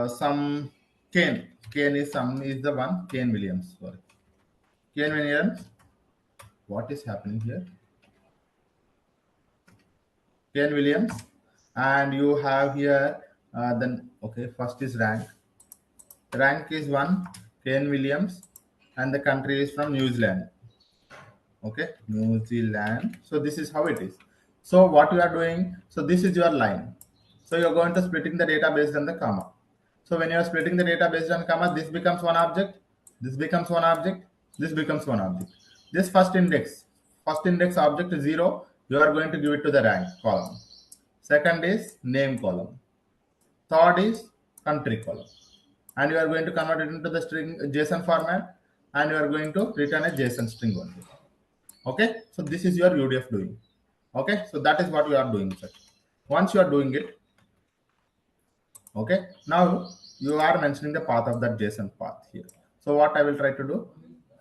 some Kane is the one, Kane Williams, sorry, Kane Williams. What is happening here? Kane Williams, and you have here then okay, first is rank is 1 Kane Williams, and the country is from New Zealand. Okay, New Zealand. So this is how it is. So what you are doing, so this is your line. So you're going to splitting the data based on the comma. So when you are splitting the data based on comma, this becomes one object, this becomes one object, this becomes one object. This first index object is 0, you are going to give it to the rank column. Second is name column. Third is country column. And you are going to convert it into the string JSON format, and you are going to return a JSON string only. Okay, so this is your UDF doing. Okay, so that is what you are doing, sir. Once you are doing it, okay, now you are mentioning the path of that JSON path here. So what I will try to do,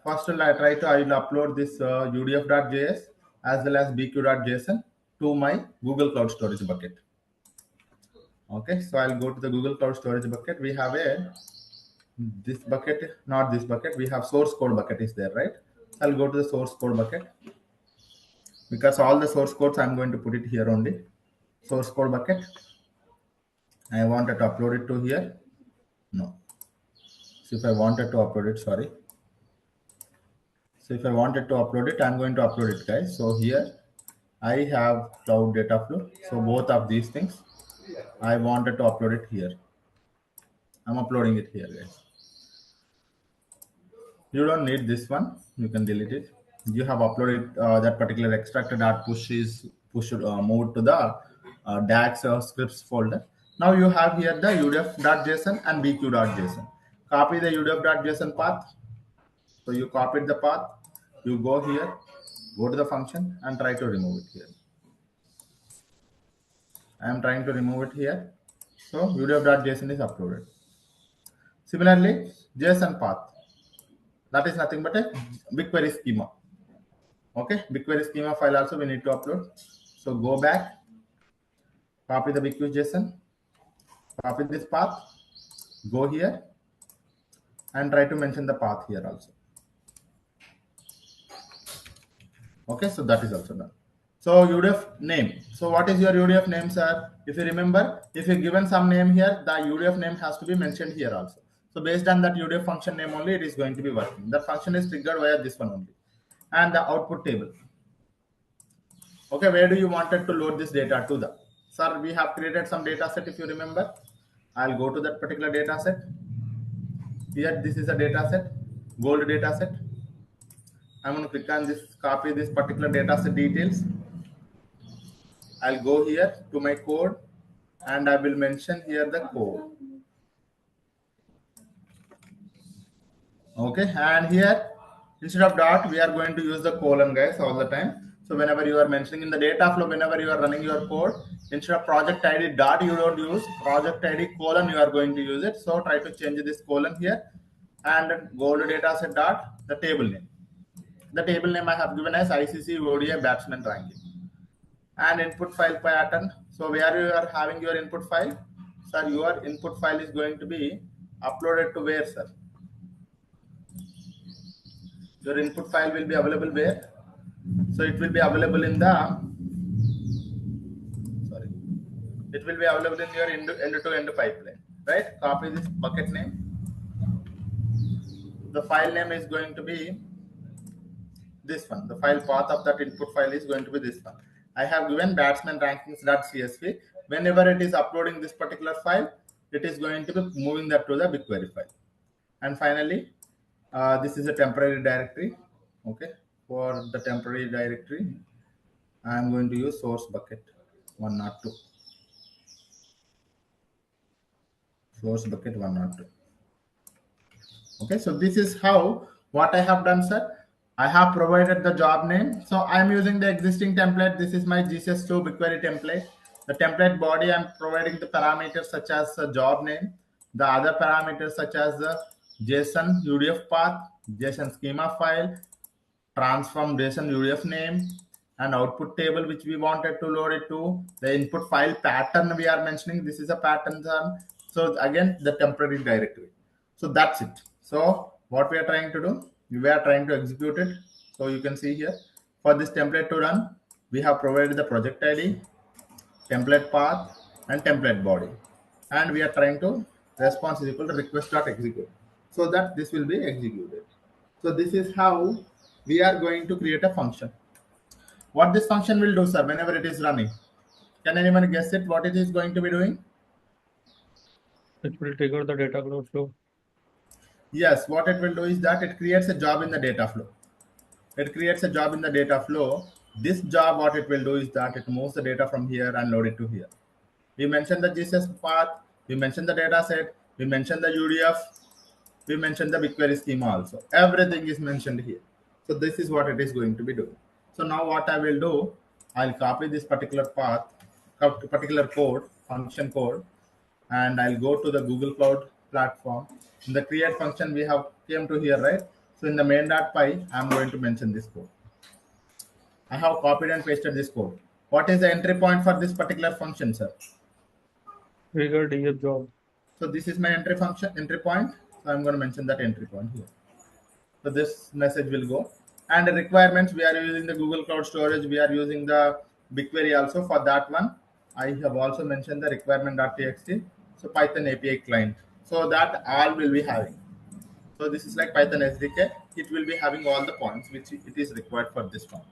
first I will upload this udf.js as well as bq.json to my Google Cloud Storage bucket. Okay, so I'll go to the Google Cloud Storage bucket. We have this bucket, not this bucket. We have source code bucket is there, right? I'll go to the source code bucket, because all the source codes I'm going to put it here only. Source code bucket. I wanted to upload it to here. No. So if I wanted to upload it, sorry. So if I wanted to upload it, I'm going to upload it, guys. So here I have cloud data flow. So both of these things, I wanted to upload it here. I'm uploading it here, guys. You don't need this one. You can delete it. You have uploaded that particular extractor.push is moved to the DAX scripts folder. Now you have here the udf.json and bq.json. Copy the udf.json path. So you copied the path. You go here, go to the function and try to remove it here. I am trying to remove it here. So udf.json is uploaded. Similarly, JSON path. That is nothing but a BigQuery schema. Okay, BigQuery schema file also we need to upload. So go back, copy the BigQuery JSON, copy this path, go here, and try to mention the path here also. Okay, so that is also done. So UDF name. So what is your UDF name, sir? If you remember, if you given some name here, the UDF name has to be mentioned here also. So based on that UDF function name only, it is going to be working. The function is triggered via this one only. And the output table. Okay, where do you wanted to load this data to the? Sir, we have created some data set, if you remember. I'll go to that particular data set. Here, this is a data set, gold data set. I'm going to click on this, copy this particular data set details. I'll go here to my code and I will mention here the code. Okay, and here instead of dot, we are going to use the colon, guys, all the time. So whenever you are mentioning in the data flow, whenever you are running your code, instead of project ID dot, you don't use project ID colon, you are going to use it. So try to change this colon here and go to data set dot, the table name. The table name I have given as ICC ODI batsman ranking. And input file pattern. So where you are having your input file, sir, your input file is going to be uploaded to where, sir? Your input file will be available where? So it will be available in the, sorry, it will be available in your end-to-end pipeline, right? Copy this bucket name. The file name is going to be this one. The file path of that input file is going to be this one. I have given batsman rankings.csv. Whenever it is uploading this particular file, it is going to be moving that to the BigQuery file. And finally, this is a temporary directory. Okay, for the temporary directory, I am going to use source bucket 102. Source bucket 102. Okay, so this is how what I have done, sir. I have provided the job name. So I am using the existing template. This is my GCS2 BigQuery template. The template body, I'm providing the parameters such as the job name, the other parameters such as the JSON UDF path, JSON schema file, transform JSON UDF name, and output table which we wanted to load it to. The input file pattern we are mentioning. This is a pattern. So again, the temporary directory. So that's it. So what we are trying to do, we are trying to execute it. So you can see here, for this template to run, we have provided the project ID, template path, and template body, and we are trying to response is equal to request.execute, so that this will be executed. So this is how we are going to create a function. What this function will do, sir, whenever it is running? Can anyone guess it? What it is going to be doing? It will trigger the data cloud flow. Yes, what it will do is that it creates a job in the data flow. It creates a job in the data flow. This job, what it will do is that it moves the data from here and load it to here. We mentioned the GCS path, we mentioned the data set, we mentioned the UDF, we mentioned the BigQuery schema also. Everything is mentioned here. So this is what it is going to be doing. So now what I will do, I'll copy this particular path, particular code, function code, and I'll go to the Google Cloud platform. In the create function, we have came to here, right? So in the main.py, I'm going to mention this code. I have copied and pasted this code. What is the entry point for this particular function, sir? Trigger DF job. So this is my entry function, entry point. So I'm going to mention that entry point here. So this message will go. And the requirements, we are using the Google Cloud Storage. We are using the BigQuery also. For that one, I have also mentioned the requirement.txt. So Python API client. So that all will be having. So this is like Python SDK. It will be having all the points which it is required for this one.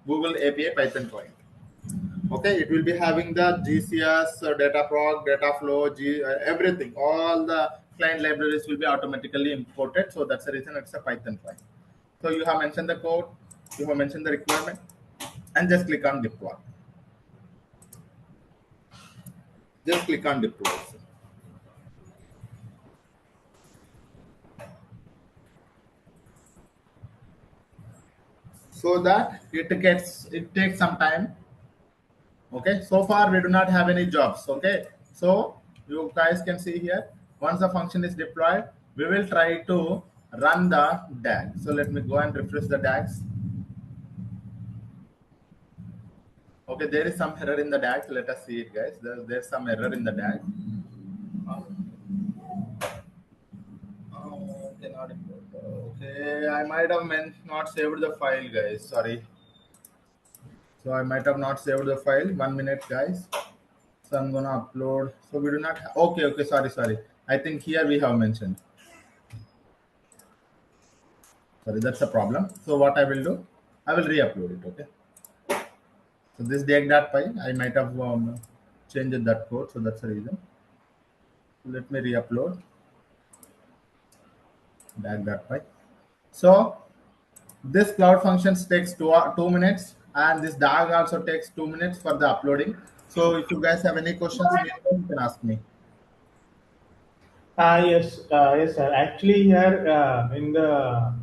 Google API Python client. Okay, it will be having the GCS, Dataprog, Dataflow, everything. All the client libraries will be automatically imported. So that's the reason it's a Python client. So you have mentioned the code, you have mentioned the requirement, and just click on deploy. Just click on deploy. So that it takes some time. Okay, so far we do not have any jobs. Okay, so you guys can see here, once the function is deployed, we will try to run the DAG. So let me go and refresh the DAGs. Okay, there is some error in the DAG. Let us see it, guys. There's some error in the DAG. Okay, I might have not saved the file, guys. Sorry. So I might have not saved the file. 1 minute, guys. So I'm gonna upload. So we do not. Okay. Sorry. I think here we have mentioned. Sorry, that's a problem. So what I will do, I will re-upload it. Okay. So this dag.py, I might have changed that code. So that's the reason. So let me re-upload dag.py. So this cloud functions takes 2 minutes, and this dag also takes 2 minutes for the uploading. So if you guys have any questions, you can ask me. Yes, sir. Actually, here in the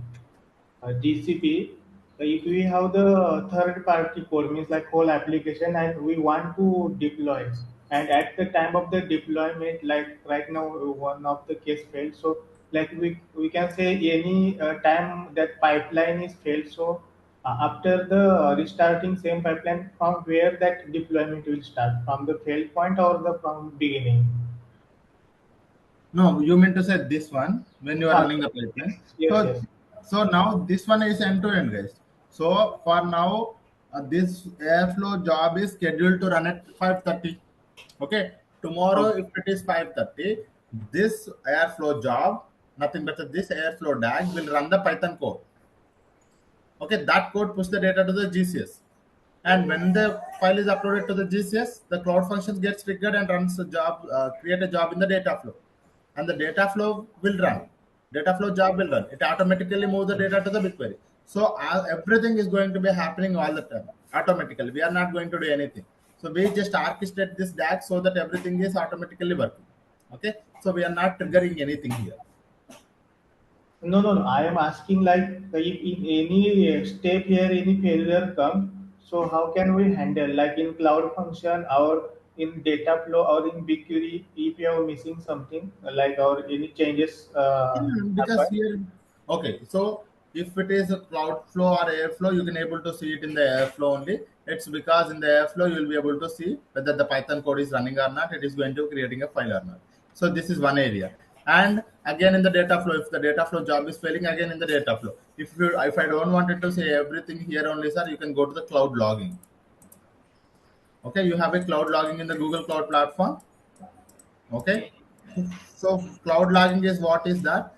GCP, if we have the third-party code, means like whole application, and we want to deploy, and at the time of the deployment, like right now, one of the case failed. So, like we can say any time that pipeline is failed. So, after the restarting same pipeline, from where that deployment will start, from the failed point or the from beginning. No, you mean to say this one when you are running the pipeline. Yes. So now this one is end to end, guys. So for now, this airflow job is scheduled to run at 5:30. Okay. Tomorrow, if it is 5:30, this airflow job, nothing but this airflow DAG will run the Python code. Okay, that code push the data to the GCS. And when the file is uploaded to the GCS, the cloud functions gets triggered and runs a job, create a job in the data flow. And the data flow will run. Data flow job will run. It automatically moves the data to the BigQuery. So everything is going to be happening all the time automatically. We are not going to do anything. So we just orchestrate this DAG so that everything is automatically working. Okay. So we are not triggering anything here. No. I am asking like if in any step here any failure come, so how can we handle like in cloud function or in data flow or in BigQuery if you are missing something like or any changes Because happen? here, okay, so if it is a cloud flow or airflow, you can able to see it in the airflow only. It's because in the airflow you will be able to see whether the Python code is running or not. It is going to creating a file or not. So this is one area. And again in the data flow, if the data flow job is failing, again in the data flow. If I don't want it to say everything here only, sir, you can go to the cloud logging. Okay, you have a cloud logging in the Google Cloud Platform. Okay, so cloud logging is what is that?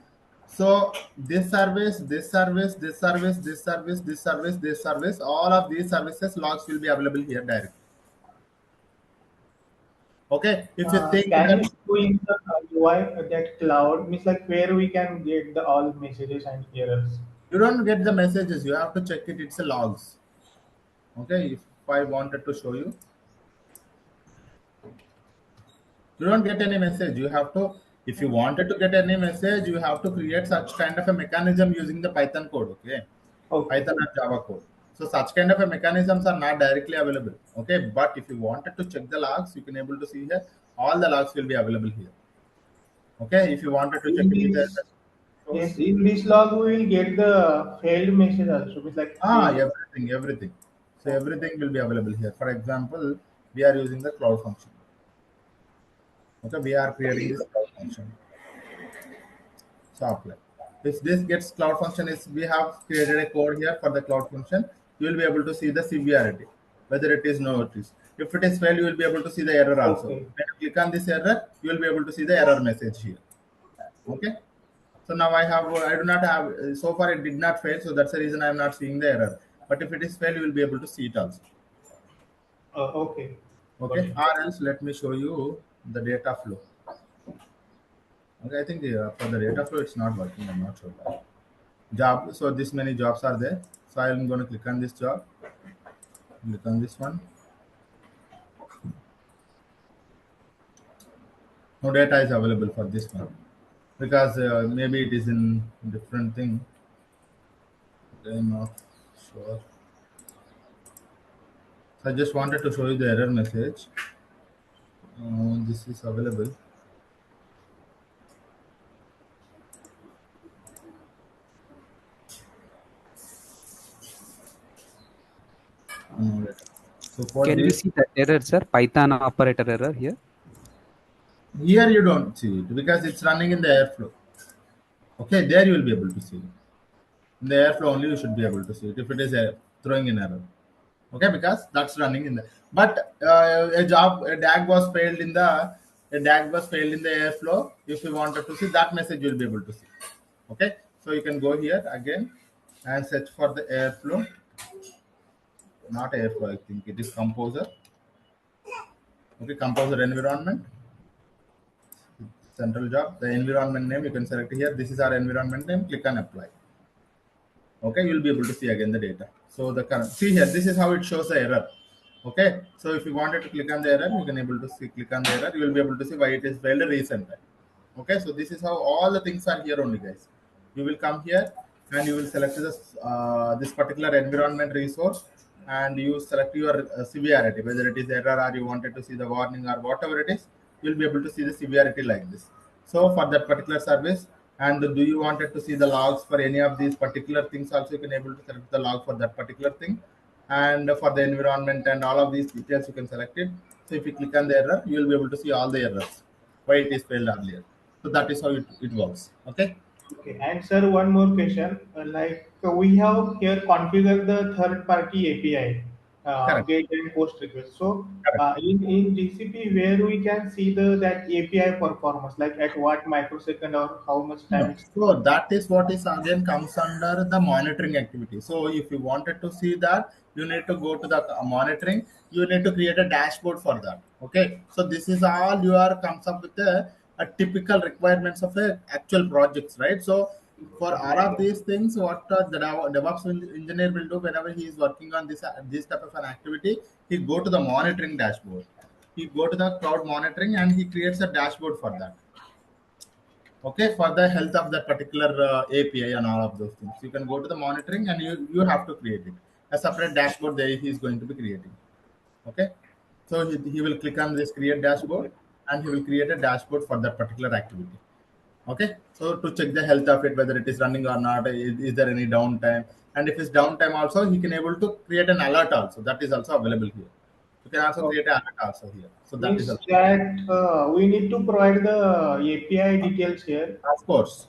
So this service, this service, this service, this service, this service, this service, all of these services logs will be available here directly. Okay, if you think Can that you show in the UI that cloud means like where we can get the all messages and errors? you don't get the messages, you have to check it. It's a logs. Okay, if I wanted to show you, you don't get any message. You have to, if you wanted to get any message, you have to create such kind of a mechanism using the Python code. Okay, Okay. Python or Java code. So such kind of a mechanisms are not directly available. Okay, but if you wanted to check the logs, you can able to see here. All the logs will be available here. Okay, if you wanted to check In it with the this, yes, in this log we will get the failed message also. It's like failed. everything. So Okay. everything will be available here. For example, we are using the cloud function. Okay, we are creating this cloud function. So apply. If this gets cloud function is we have created a code here for the cloud function, you will be able to see the severity, whether it is no it is. If it is failed, you will be able to see the error also. Okay. When you click on this error, you will be able to see the error message here. Okay. So now I do not have, so far it did not fail. So that's the reason I am not seeing the error. But if it is failed, you will be able to see it also. Okay. Got Okay. it. Or else let me show you the data flow. Okay. I think for the data flow, it's not working. I'm not sure why. Job. So this many jobs are there. So I'm going to click on this job. Click on this one. No data is available for this one because maybe it is in different thing. I'm not sure. So I just wanted to show you the error message. This is available. So for Can we this, see that error, sir? Python operator error here. here you don't see it because it's running in the airflow. Okay, there you will be able to see it. In the airflow only you should be able to see it if it is throwing an error. Okay, because that's running in the. But a DAG was failed in the airflow. If you wanted to see that message, you'll be able to see. Okay, so you can go here again and search for the airflow. Not airflow, I think it is composer. Okay, composer environment. Central job, the environment name you can select here. This is our environment name. Click on apply. Okay, you'll be able to see again the data. So the current, see here, this is how it shows the error. Okay, so if you wanted to click on the error, you can able to see click on the error. You will be able to see why it is failed recent time. Okay, so this is how all the things are here only, guys. You will come here and you will select this particular environment resource and you select your severity, whether it is error or you wanted to see the warning or whatever it is. You'll be able to see the severity like this. So for that particular service, and do you wanted to see the logs for any of these particular things also, you can able to select the log for that particular thing. And for the environment and all of these details, you can select it. So if you click on the error, you will be able to see all the errors, why it is failed earlier. So that is how it works. Okay. Okay. And sir, one more question. We have here configured the third-party API, Correct. get and post request. So Correct. in GCP, where we can see that API performance, like at what microsecond or how much time No. it's. So that is what is again comes under the monitoring activity. So if you wanted to see that, you need to go to the monitoring. You need to create a dashboard for that. Okay. So this is all you are comes up with a typical requirements of a actual projects, right? So for all of these things, what the DevOps engineer will do whenever he is working on this type of an activity, he go to the monitoring dashboard. He go to the cloud monitoring and he creates a dashboard for that. Okay, for the health of that particular API and all of those things, you can go to the monitoring and you have to create it a separate dashboard there he is going to be creating. Okay, so he will click on this create dashboard and he will create a dashboard for that particular activity. Okay, so to check the health of it, whether it is running or not, is there any downtime, and if it's downtime also he can able to create an alert also, that is also available here. You can also create an alert also here, so that is Means also. that we need to provide the API details here. Of course,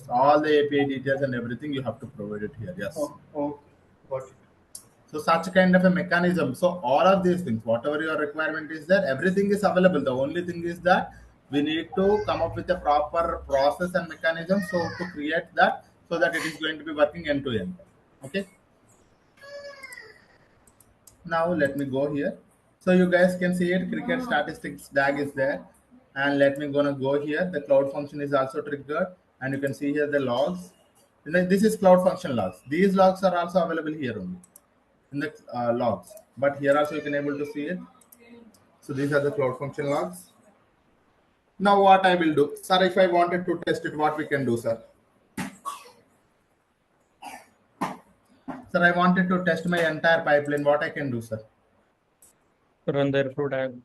all the API details and everything you have to provide it here. Yes. Oh, okay, got it. So such kind of a mechanism. So all of these things, whatever your requirement is there, everything is available. The only thing is that we need to come up with a proper process and mechanism so to create that so that it is going to be working end to end. Okay. Now let me go here. So you guys can see it, cricket statistics DAG is there. And let me gonna go here. The cloud function is also triggered. And you can see here the logs. This is cloud function logs. These logs are also available here only in the logs. But here also you can able to see it. So these are the cloud function logs. Now what I will do, sir, if I wanted to test it, what we can do, sir? Sir, I wanted to test my entire pipeline. What I can do, sir? Run the airflow tag.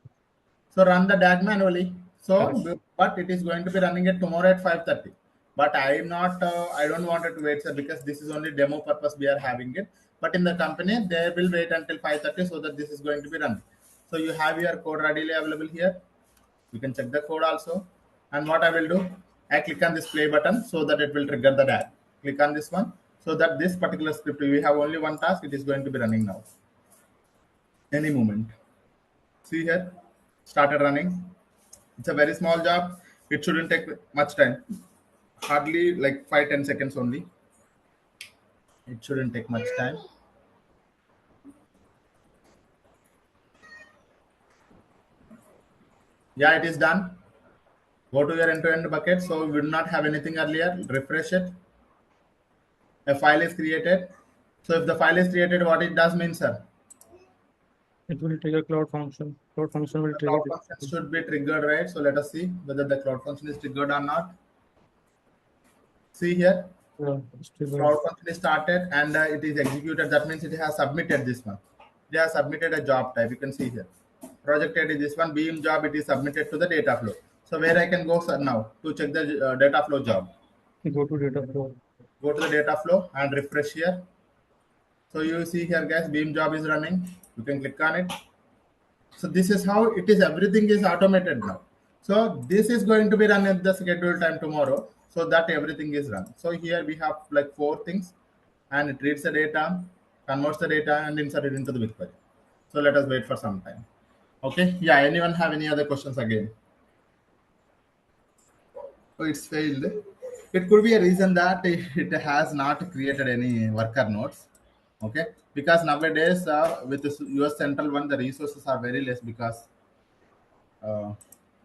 So run the DAG manually. So, Correct. but it is going to be running it tomorrow at 5:30. But I am not. I don't want it to wait, sir, because this is only demo purpose. We are having it. But in the company, they will wait until 5:30 so that this is going to be run. So you have your code readily available here. You can check the code also. And what I will do, I click on this play button so that it will trigger the DAG. Click on this one so that this particular script, we have only one task. It is going to be running now. Any moment. See here, started running. It's a very small job. It shouldn't take much time. Hardly like 5-10 seconds only. It shouldn't take much time. Yeah, it is done. Go to your end-to-end bucket. So we did not have anything earlier. Refresh it. A file is created. So if the file is created, what it does mean, sir? It will trigger cloud function. Cloud function will The trigger cloud function it. should be triggered, right? So let us see whether the cloud function is triggered or not. See here, Yeah, it's triggered. cloud function is started and it is executed. That means it has submitted this one. It has submitted a job type. You can see here. Project ID this one, beam job, it is submitted to the data flow. So where I can go, sir, now to check the data flow job. Go to data flow. Go to the data flow and refresh here. So you see here, guys, beam job is running. You can click on it. So this is how it is. Everything is automated now. So this is going to be run at the scheduled time tomorrow, so that everything is run. So here we have like 4 things, and it reads the data, converts the data, and insert it into the BigQuery. So let us wait for some time. Okay. Yeah. Anyone have any other questions again? Oh, it's failed. It could be a reason that it has not created any worker nodes. Okay. Because nowadays with the US central one, the resources are very less because uh,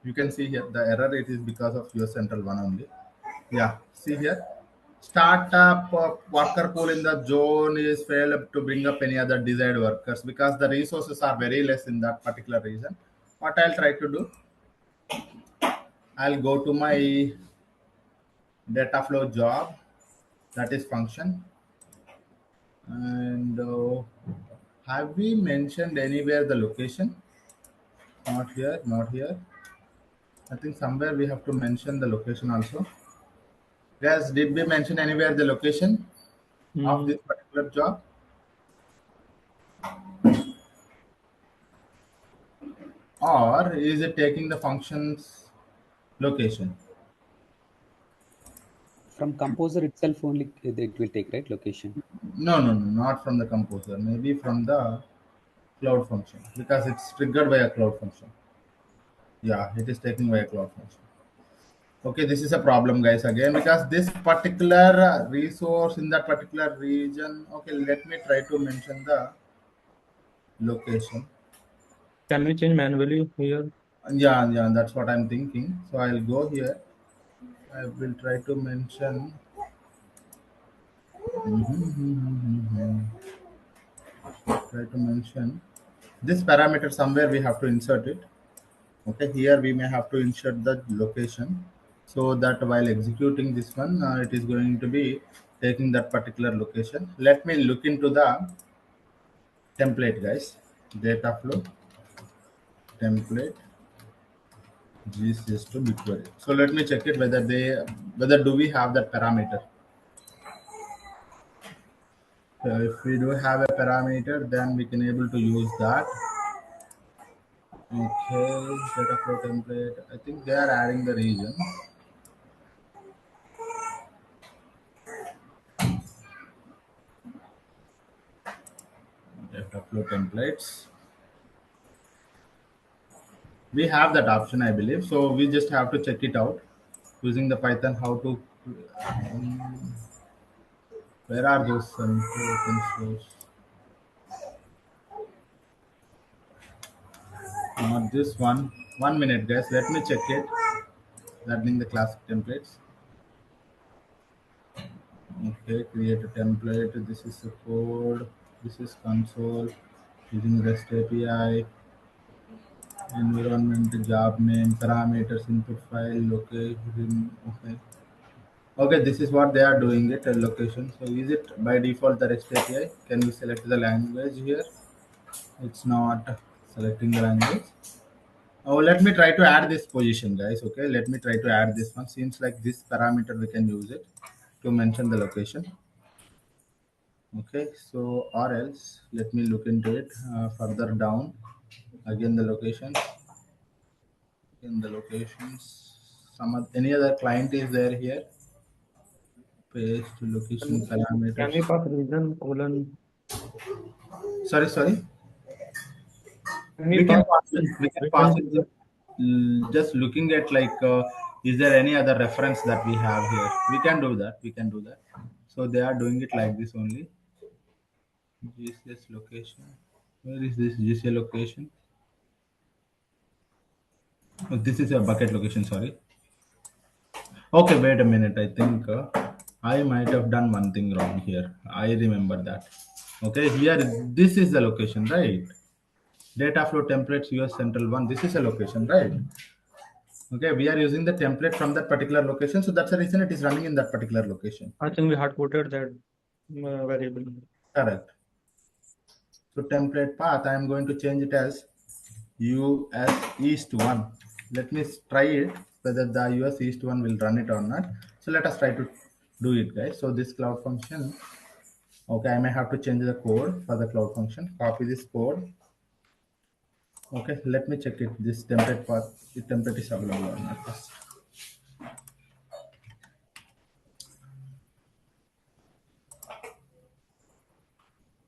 you can see here the error it is because of US central one only. Yeah. See here. Startup worker pool in the zone is failed to bring up any other desired workers because the resources are very less in that particular region. What I'll try to do, I'll go to my data flow job, that is function, and have we mentioned anywhere the location? Not here, not here. I think somewhere we have to mention the location also. Guys, did we mention anywhere the location of this particular job? Or is it taking the function's location? From composer itself only it will take, right, location. No, no, no, not from the composer. Maybe from the cloud function because it's triggered by a cloud function. Yeah, it is taken by a cloud function. Okay, this is a problem, guys, again because this particular resource in that particular region. Okay, let me try to mention the location. Can we change manually here? Yeah, yeah, that's what I'm thinking. So I'll go here. I will try to mention. Try to mention this parameter somewhere we have to insert it. Okay, here we may have to insert the location so that while executing this one, it is going to be taking that particular location. Let me look into the template, guys. Data flow template GCS to BigQuery. So let me check it whether do we have that parameter. If we do have a parameter, then we can able to use that. Okay, data flow template. I think they are adding the region. flow templates. We have that option, I believe. So we just have to check it out using the Python. How to where are those open source? Not this one. 1 minute, guys. Let me check it. Learning the classic templates. Okay, create a template. This is the code. This is console using REST API. Environment, job name, parameters, input file, location. Okay. Okay, this is what they are doing it, location. So is it by default the REST API? Can we select the language here? It's not selecting the language. Oh, let me try to add this position, guys. Okay, let me try to add this one. Seems like this parameter we can use it to mention the location. Okay, so or else let me look into it further down. Again, the locations. In the locations, any other client is there here? Paste location Can parameters. we pass region colon? Sorry. Can We we can pass pass it. We can pass it. region? Just looking at like, is there any other reference that we have here? We can do that. We can do that. So they are doing it like this only. GCS location. Where is this GCS location? Oh, this is a bucket location. Sorry. Okay, wait a minute. I think I might have done one thing wrong here. I remember that. Okay, here this is the location, right? Data flow templates US Central 1. This is a location, right? Okay, we are using the template from that particular location. So that's the reason it is running in that particular location. I think we hard coded that variable. Correct. So template path, I am going to change it as US East 1. Let me try it whether the US East 1 will run it or not. So let us try to do it, guys. So this cloud function, okay, I may have to change the code for the cloud function. Copy this code. Okay, let me check it. This template path, the template is available or not first.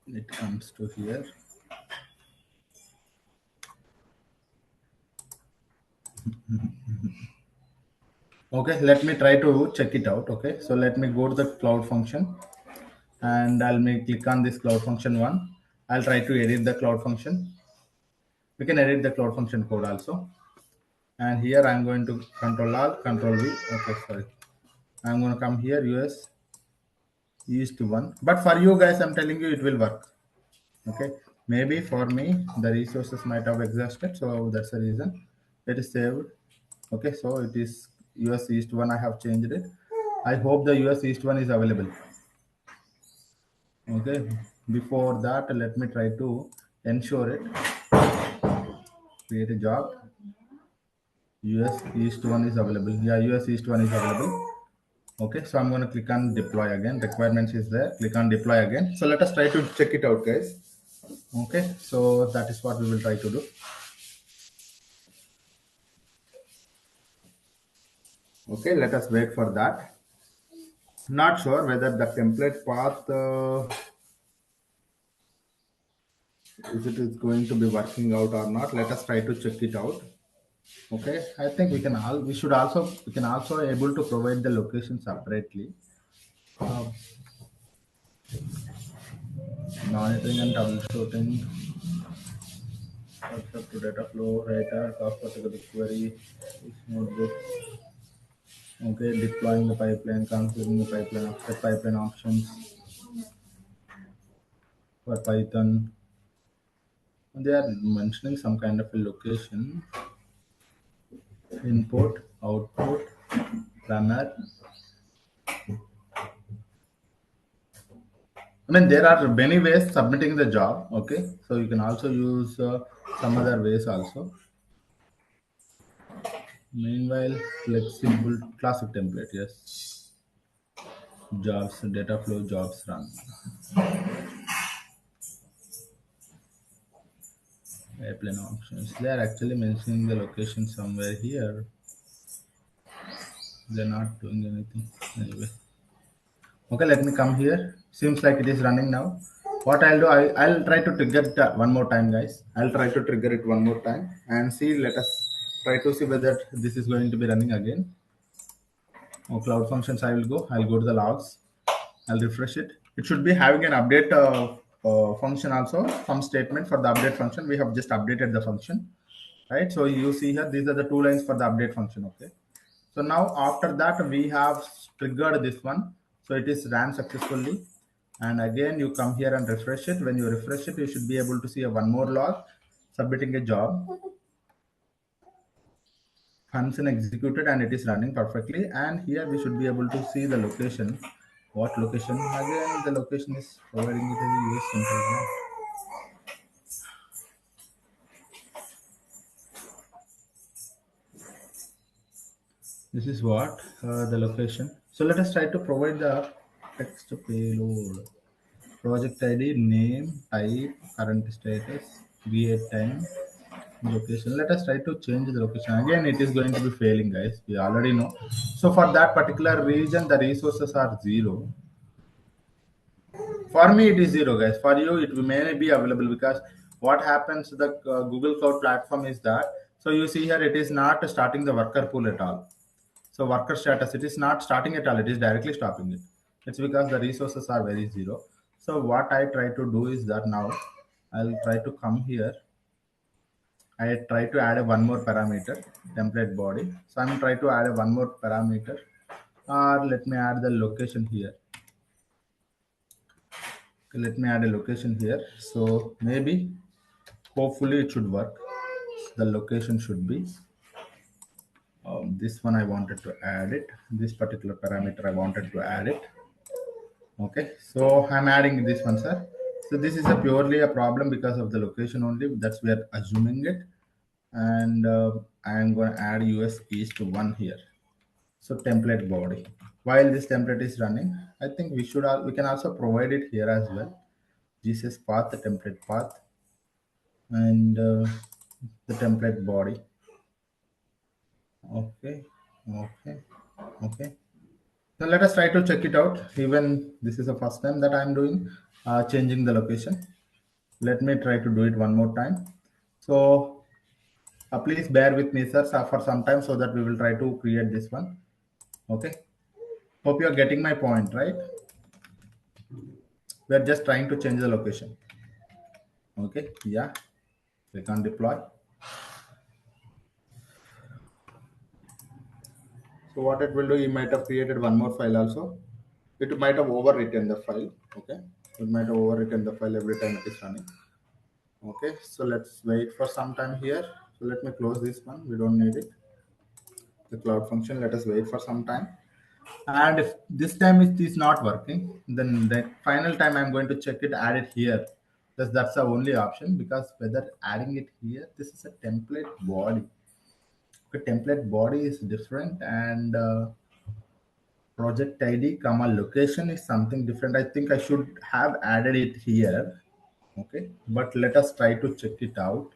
It comes to here. Okay, let me try to check it out. Okay, so let me go to the cloud function and I'll click on this cloud function one. I'll try to edit the cloud function. We can edit the cloud function code also. And here I'm going to control alt, control V. Okay, sorry. I'm going to come here, US East 1. But for you guys, I'm telling you it will work. Okay, maybe for me, the resources might have exhausted. So that's the reason it is saved. Okay, so it is US East 1. I have changed it. I hope the US East 1 is available. Okay, before that, let me try to ensure it. Create a job. US East 1 is available. Yeah, US East 1 is available. Okay, so I'm going to click on deploy again. Requirements is there. Click on deploy again. So let us try to check it out, guys. Okay, so that is what we will try to do. Okay, let us wait for that. Not sure whether the template path is it is going to be working out or not. Let us try to check it out. Okay, I think we can also able to provide the location separately. Monitoring and troubleshooting. Up to data flow, writer, Kafka to the BigQuery, notebook. Okay, deploying the pipeline, configuring the pipeline, set pipeline options for Python. They are mentioning some kind of a location, input, output, runner. I mean, there are many ways submitting the job. Okay, so you can also use some other ways also. Meanwhile, flexible classic template, yes. Jobs, data flow, jobs run. Airplane options. They are actually mentioning the location somewhere here. They're not doing anything anyway. Okay, let me come here. Seems like it is running now. What I'll do, I'll try to trigger it one more time, guys. I'll try to trigger it one more time and see. Let us try to see whether this is going to be running again. Oh, cloud functions, I'll go to the logs. I'll refresh it. It should be having an update function also, some statement for the update function. We have just updated the function, right? So you see here, these are the 2 lines for the update function, okay? So now after that, we have triggered this one. So it is ran successfully. And again, you come here and refresh it. When you refresh it, you should be able to see a one more log submitting a job. Function executed and it is running perfectly. And here we should be able to see the location. What location? Again, the location is providing it as a US simple. This is what the location. So let us try to provide the text payload. Project ID, name, type, current status, create time, location. Let us try to change the location. Again, it is going to be failing, guys. We already know. So for that particular region, the resources are 0. For me, it is 0, guys. For you, it may be available because what happens to the Google Cloud platform is that, so you see here, it is not starting the worker pool at all. So worker status, it is not starting at all. It is directly stopping it. It's because the resources are very 0. So what I try to do is that now I'll try to come here. I try to add a one more parameter, template body. So I'm trying to add a one more parameter, or let me add the location here. Okay, let me add a location here. So maybe, hopefully it should work. The location should be this one. I wanted to add it. This particular parameter I wanted to add it. Okay, so I'm adding this one, sir. So this is a purely a problem because of the location only. That's we are assuming it, and I'm going to add US East to 1 here. So template body. While this template is running, I think we can also provide it here as well. GCS path, the template path, and the template body. Okay, okay, okay. So let us try to check it out. Even this is the first time that I'm doing changing the location. Let me try to do it one more time. So please bear with me, sir, for some time so that we will try to create this one. Okay. Hope you are getting my point, right? We are just trying to change the location. Okay. Yeah. Click on deploy. So what it will do, you might have created one more file also. It might have overwritten the file. Okay. It might have overwritten the file every time it is running. Okay. So let's wait for some time here. So let me close this one. We don't need it. The cloud function. Let us wait for some time. And if this time it is not working, then the final time I'm going to check it, add it here. That's the only option, because whether adding it here, this is a template body. The template body is different, and project ID comma location is something different. I think I should have added it here. Okay, but let us try to check it out.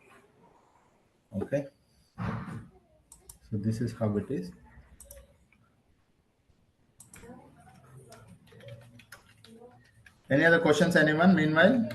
Okay, so this is how it is. Any other questions, anyone? Meanwhile,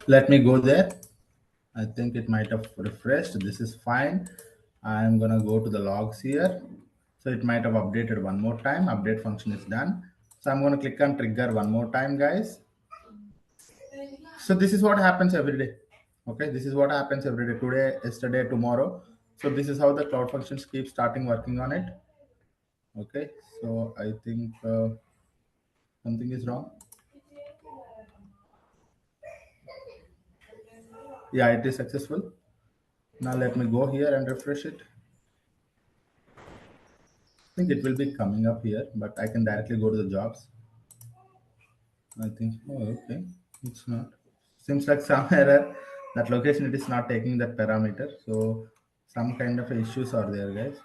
let me go there. I think it might have refreshed. This is fine. I'm gonna go to the logs here. So it might have updated one more time. Update function is done. So I'm gonna click on trigger one more time, guys. So this is what happens every day. Okay, this is what happens every day. Today, yesterday, tomorrow. So this is how the cloud functions keep starting working on it. Okay, so I think something is wrong. Yeah, it is successful. Now let me go here and refresh it. think it will be coming up here, but I can directly go to the jobs. I think, oh, okay, it's not. Seems like some error. That location, it is not taking that parameter. So some kind of issues are there, guys.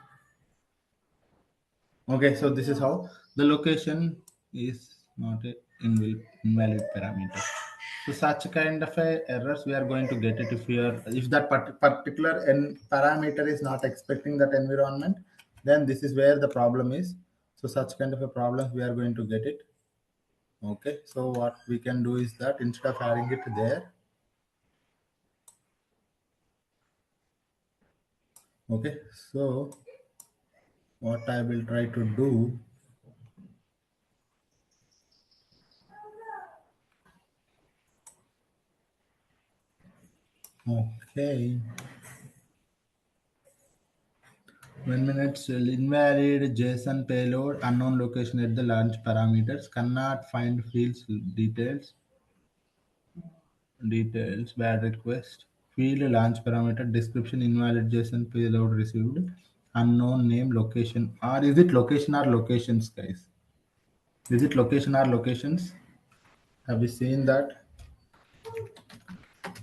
Okay, so this is how the location is not a invalid parameter. So such kind of a errors we are going to get it if that particular parameter is not expecting that environment, then this is where the problem is. So such kind of a problem we are going to get it. Okay, so what we can do is that instead of having it there, okay, so what I will try to do, okay, 1 minute, invalid JSON payload, unknown location at the launch parameters, cannot find fields details, bad request, field launch parameter, description, invalid JSON payload received, unknown name, location, or is it location or locations, guys? Is it location or locations? Have you seen that?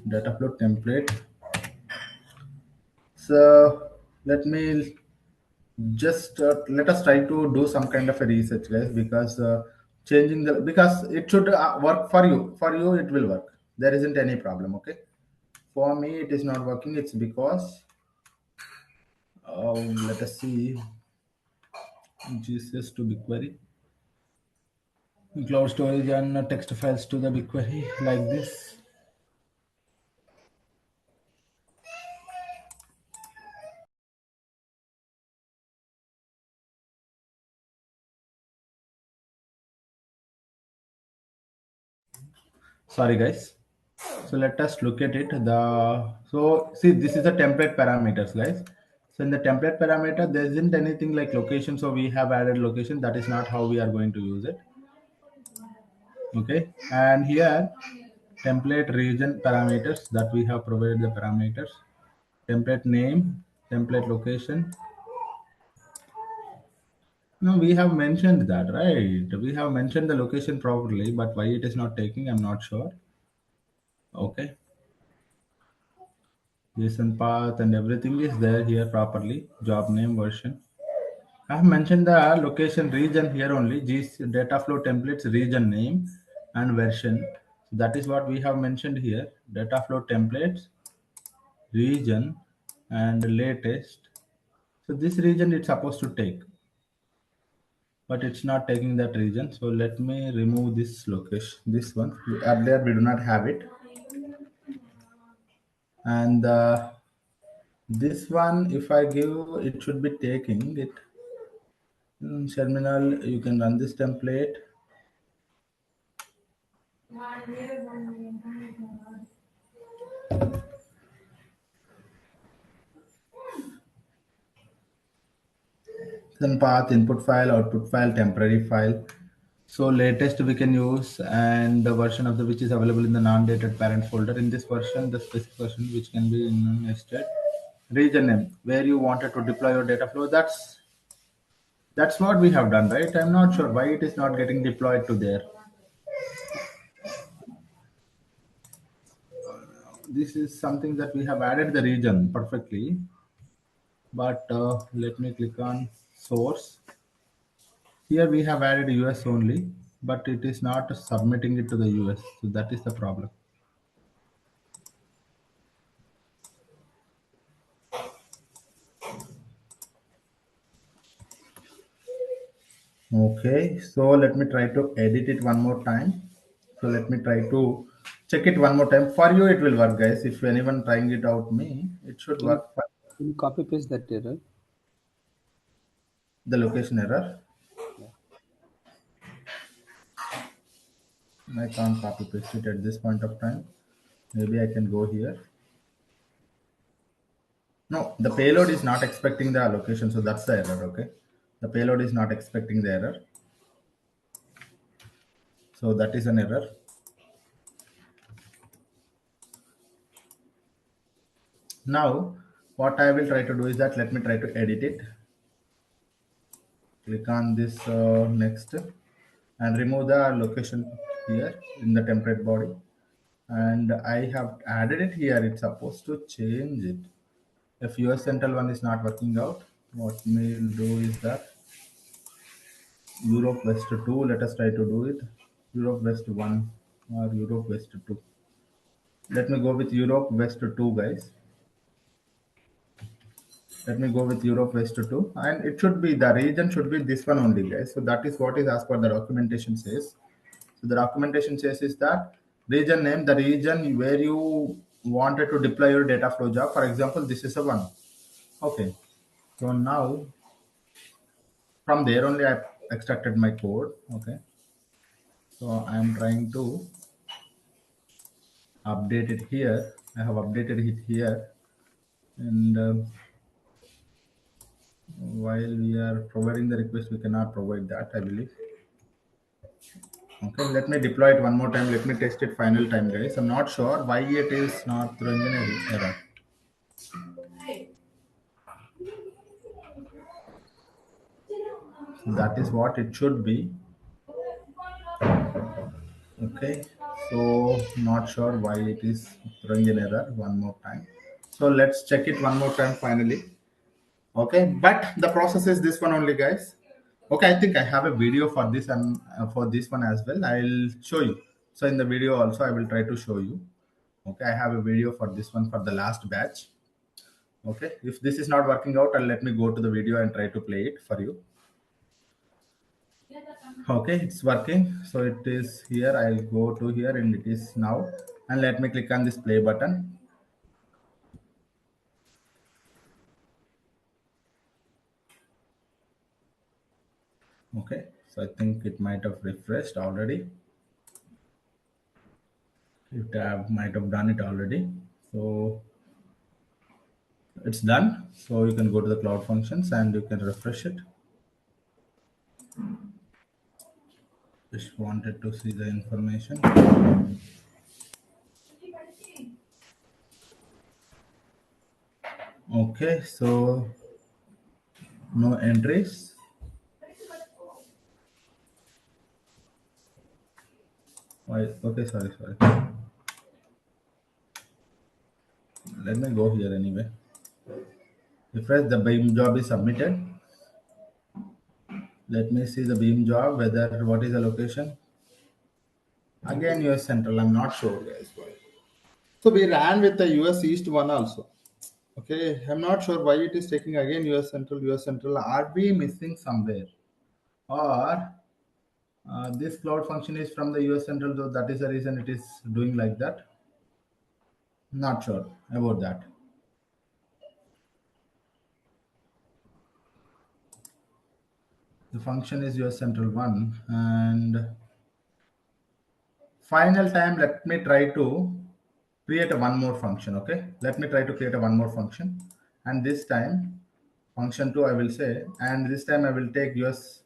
Data flow template. So let me just let us try to do some kind of a research, guys, because changing the, because it should work for you. For you, it will work. There isn't any problem. Okay. For me, it is not working. It's because let us see. GCS to BigQuery, cloud storage and text files to the BigQuery like this. Sorry, guys. So let us look at it. So see, this is the template parameters, guys. So in the template parameter, there isn't anything like location. So we have added location. That is not how we are going to use it. Okay. And here, template region parameters that we have provided the parameters. Template name, template location. No, we have mentioned that, right? We have mentioned the location properly, but why it is not taking, I'm not sure. Okay. JSON path and everything is there here properly. Job name, version. I have mentioned the location region here only. Data flow templates region name and version. So that is what we have mentioned here. Data flow templates region and latest. So this region it's supposed to take, but it's not taking that region. So let me remove this location. This one earlier we do not have it, and this one if I give, it should be taking it. Terminal, you can run this template. Then path, input file, output file, temporary file. So latest we can use, and the version of the which is available in the non-dated parent folder. In this version, the specific version which can be nested. Region name, where you wanted to deploy your data flow. That's what we have done, right? I'm not sure why it is not getting deployed to there. This is something that we have added the region perfectly, but let me click on source. Here we have added US only, but it is not submitting it to the US. So that is the problem. Okay, so let me try to edit it one more time. So let me try to check it one more time. For you, it will work, guys. If anyone trying it out me, it should work. Can you copy paste that error? The location error. Yeah. I can't copy paste it at this point of time. Maybe I can go here. No, the payload is not expecting the allocation, so that's the error. Okay, the payload is not expecting the error, so that is an error. Now, what I will try to do is that let me try to edit it. click on this next and remove the location here in the template body. And I have added it here. It's supposed to change it. If US Central one is not working out, what we'll do is that Europe West 2, let us try to do it. Europe West 1 or Europe West 2. Let me go with Europe West 2, guys. Let me go with Europe West 2. And it should be, the region should be this one only, guys. So that is what is as per the documentation says. So the documentation says is that region name, the region where you wanted to deploy your data flow job. For example, this is a one. Okay. So now from there only I extracted my code. Okay. So I am trying to update it here. I have updated it here. And while we are providing the request, we cannot provide that, I believe. Okay, let me deploy it one more time. Let me test it final time, guys. I'm not sure why it is not throwing an error. That is what it should be. Okay, so not sure why it is throwing an error one more time. So let's check it one more time finally. Okay, but the process is this one only, guys. Okay, I think I have a video for this and for this one as well. I'll show you. So in the video also I will try to show you. Okay, I have a video for this one for the last batch. Okay, if this is not working out, I'll let me go to the video and try to play it for you. Okay, it's working. So it is here. I'll go to here and it is now. And let me click on this play button. Okay, so I think it might have refreshed already. It might have done it already. So it's done. So you can go to the cloud functions and you can refresh it. Just wanted to see the information. Okay, so no entries. Why? Okay, sorry. Let me go here anyway. Refresh, the beam job is submitted. Let me see the beam job, whether what is the location. Again, US Central, I'm not sure, guys. Why. So we ran with the US East one also. Okay, I'm not sure why it is taking again US Central, US Central. Are we missing somewhere? Or this cloud function is from the US Central, so that is the reason it is doing like that. Not sure about that. The function is US Central 1 and final time, let me try to create a one more function. Okay, let me try to create a one more function, and this time function 2 I will say, and this time I will take US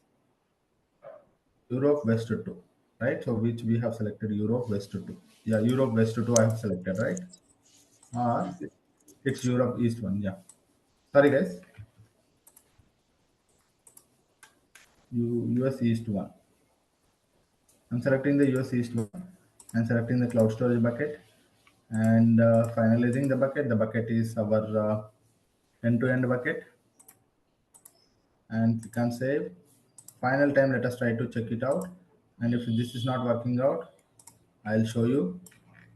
Europe West 2, right? So which we have selected Europe West 2. Yeah, Europe West 2 I have selected, right? Or it's Europe East 1. Yeah, sorry guys, US East 1. I'm selecting the US East 1 and selecting the cloud storage bucket and finalizing the bucket. The bucket is our end-to-end bucket, and click on save. Final time, let us try to check it out. And if this is not working out, I'll show you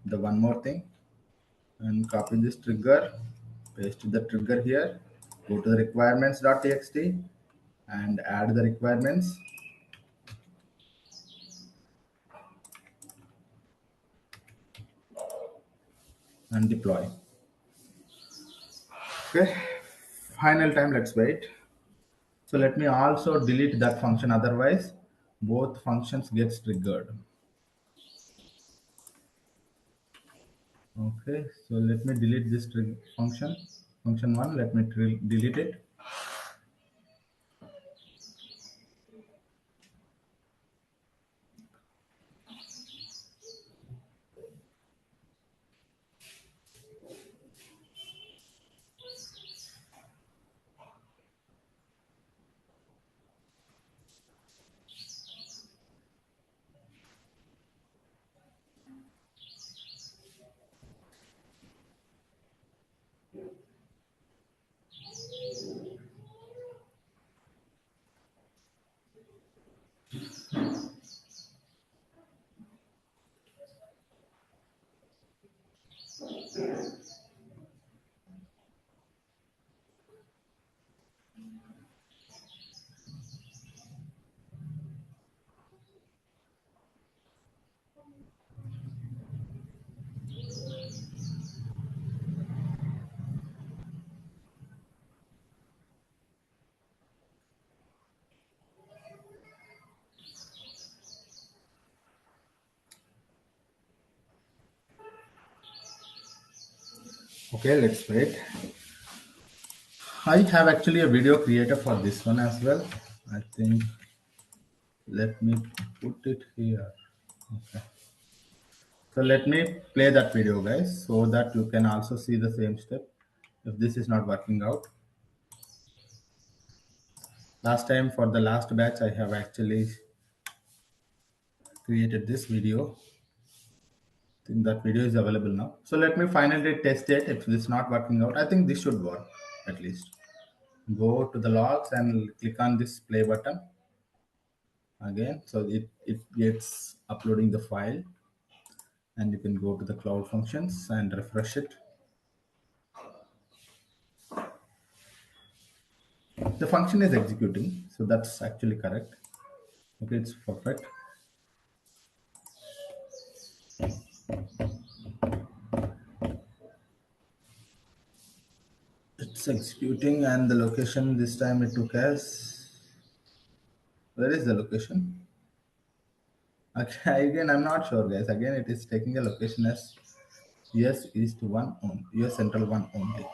the one more thing. And copy this trigger, paste the trigger here, go to the requirements.txt and add the requirements. And deploy. Okay, final time, let's wait. So let me also delete that function, otherwise both functions gets triggered. Okay, so let me delete this function 1. Let me delete it. Okay, let's wait. I have actually a video creator for this one as well. I think let me put it here. Okay. So let me play that video, guys, so that you can also see the same step if this is not working out. Last time for the last batch, I have actually created this video. I think that video is available now. So let me finally test it. If this is not working out, I think this should work at least. Go to the logs and click on this play button again. So it gets uploading the file, and you can go to the cloud functions and refresh it. The function is executing, so that's actually correct. Okay, it's perfect. It's executing, and the location this time it took as, where is the location? Okay, again I'm not sure, guys. Again it is taking a location as US East 1 only, US Central 1 only.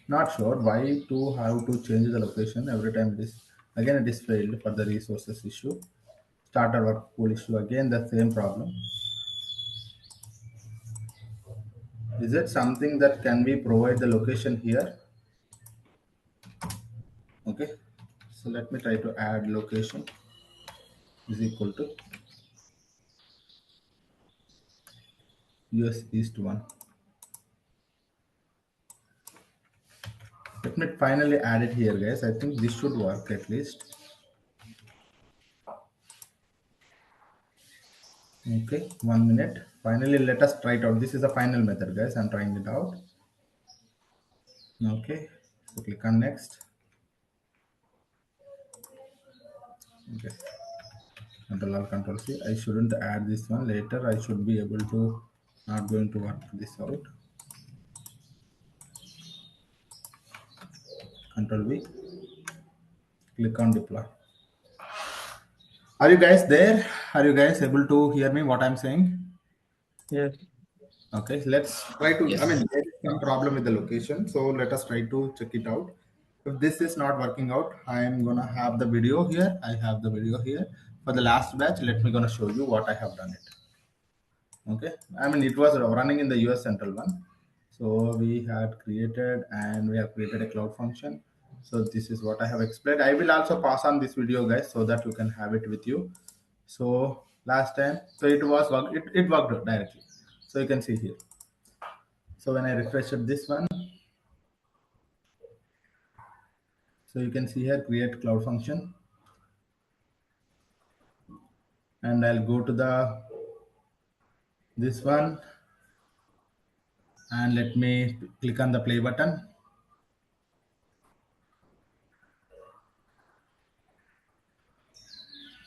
Not sure why to have to change the location every time. It is again it is failed for the resources issue. Starter work pool issue, again the same problem. Is it something that can we provide the location here? Okay, so let me try to add location is equal to US East 1. Let me finally add it here, guys. I think this should work at least. Okay, 1 minute. Finally, let us try it out. This is a final method, guys. I'm trying it out. Okay, so click on next. Okay, Control Alt Control C. I shouldn't add this one later. I should be able to not going to work this out. Control V. Click on deploy. Are you guys there? Are you guys able to hear me what I'm saying? Yes. Okay, let's try to, Yes. I mean, there is some problem with the location. So let us try to check it out. If this is not working out, I'm gonna have the video here. I have the video here for the last batch. Let me gonna show you what I have done it. Okay, I mean, it was running in the US Central one. So we had created, and we have created a cloud function. So this is what I have explained. I will also pass on this video, guys, so that you can have it with you. So last time, so it was it worked directly. So you can see here. So when I refreshed this one, so you can see here create cloud function, and I'll go to the this one, and let me click on the play button.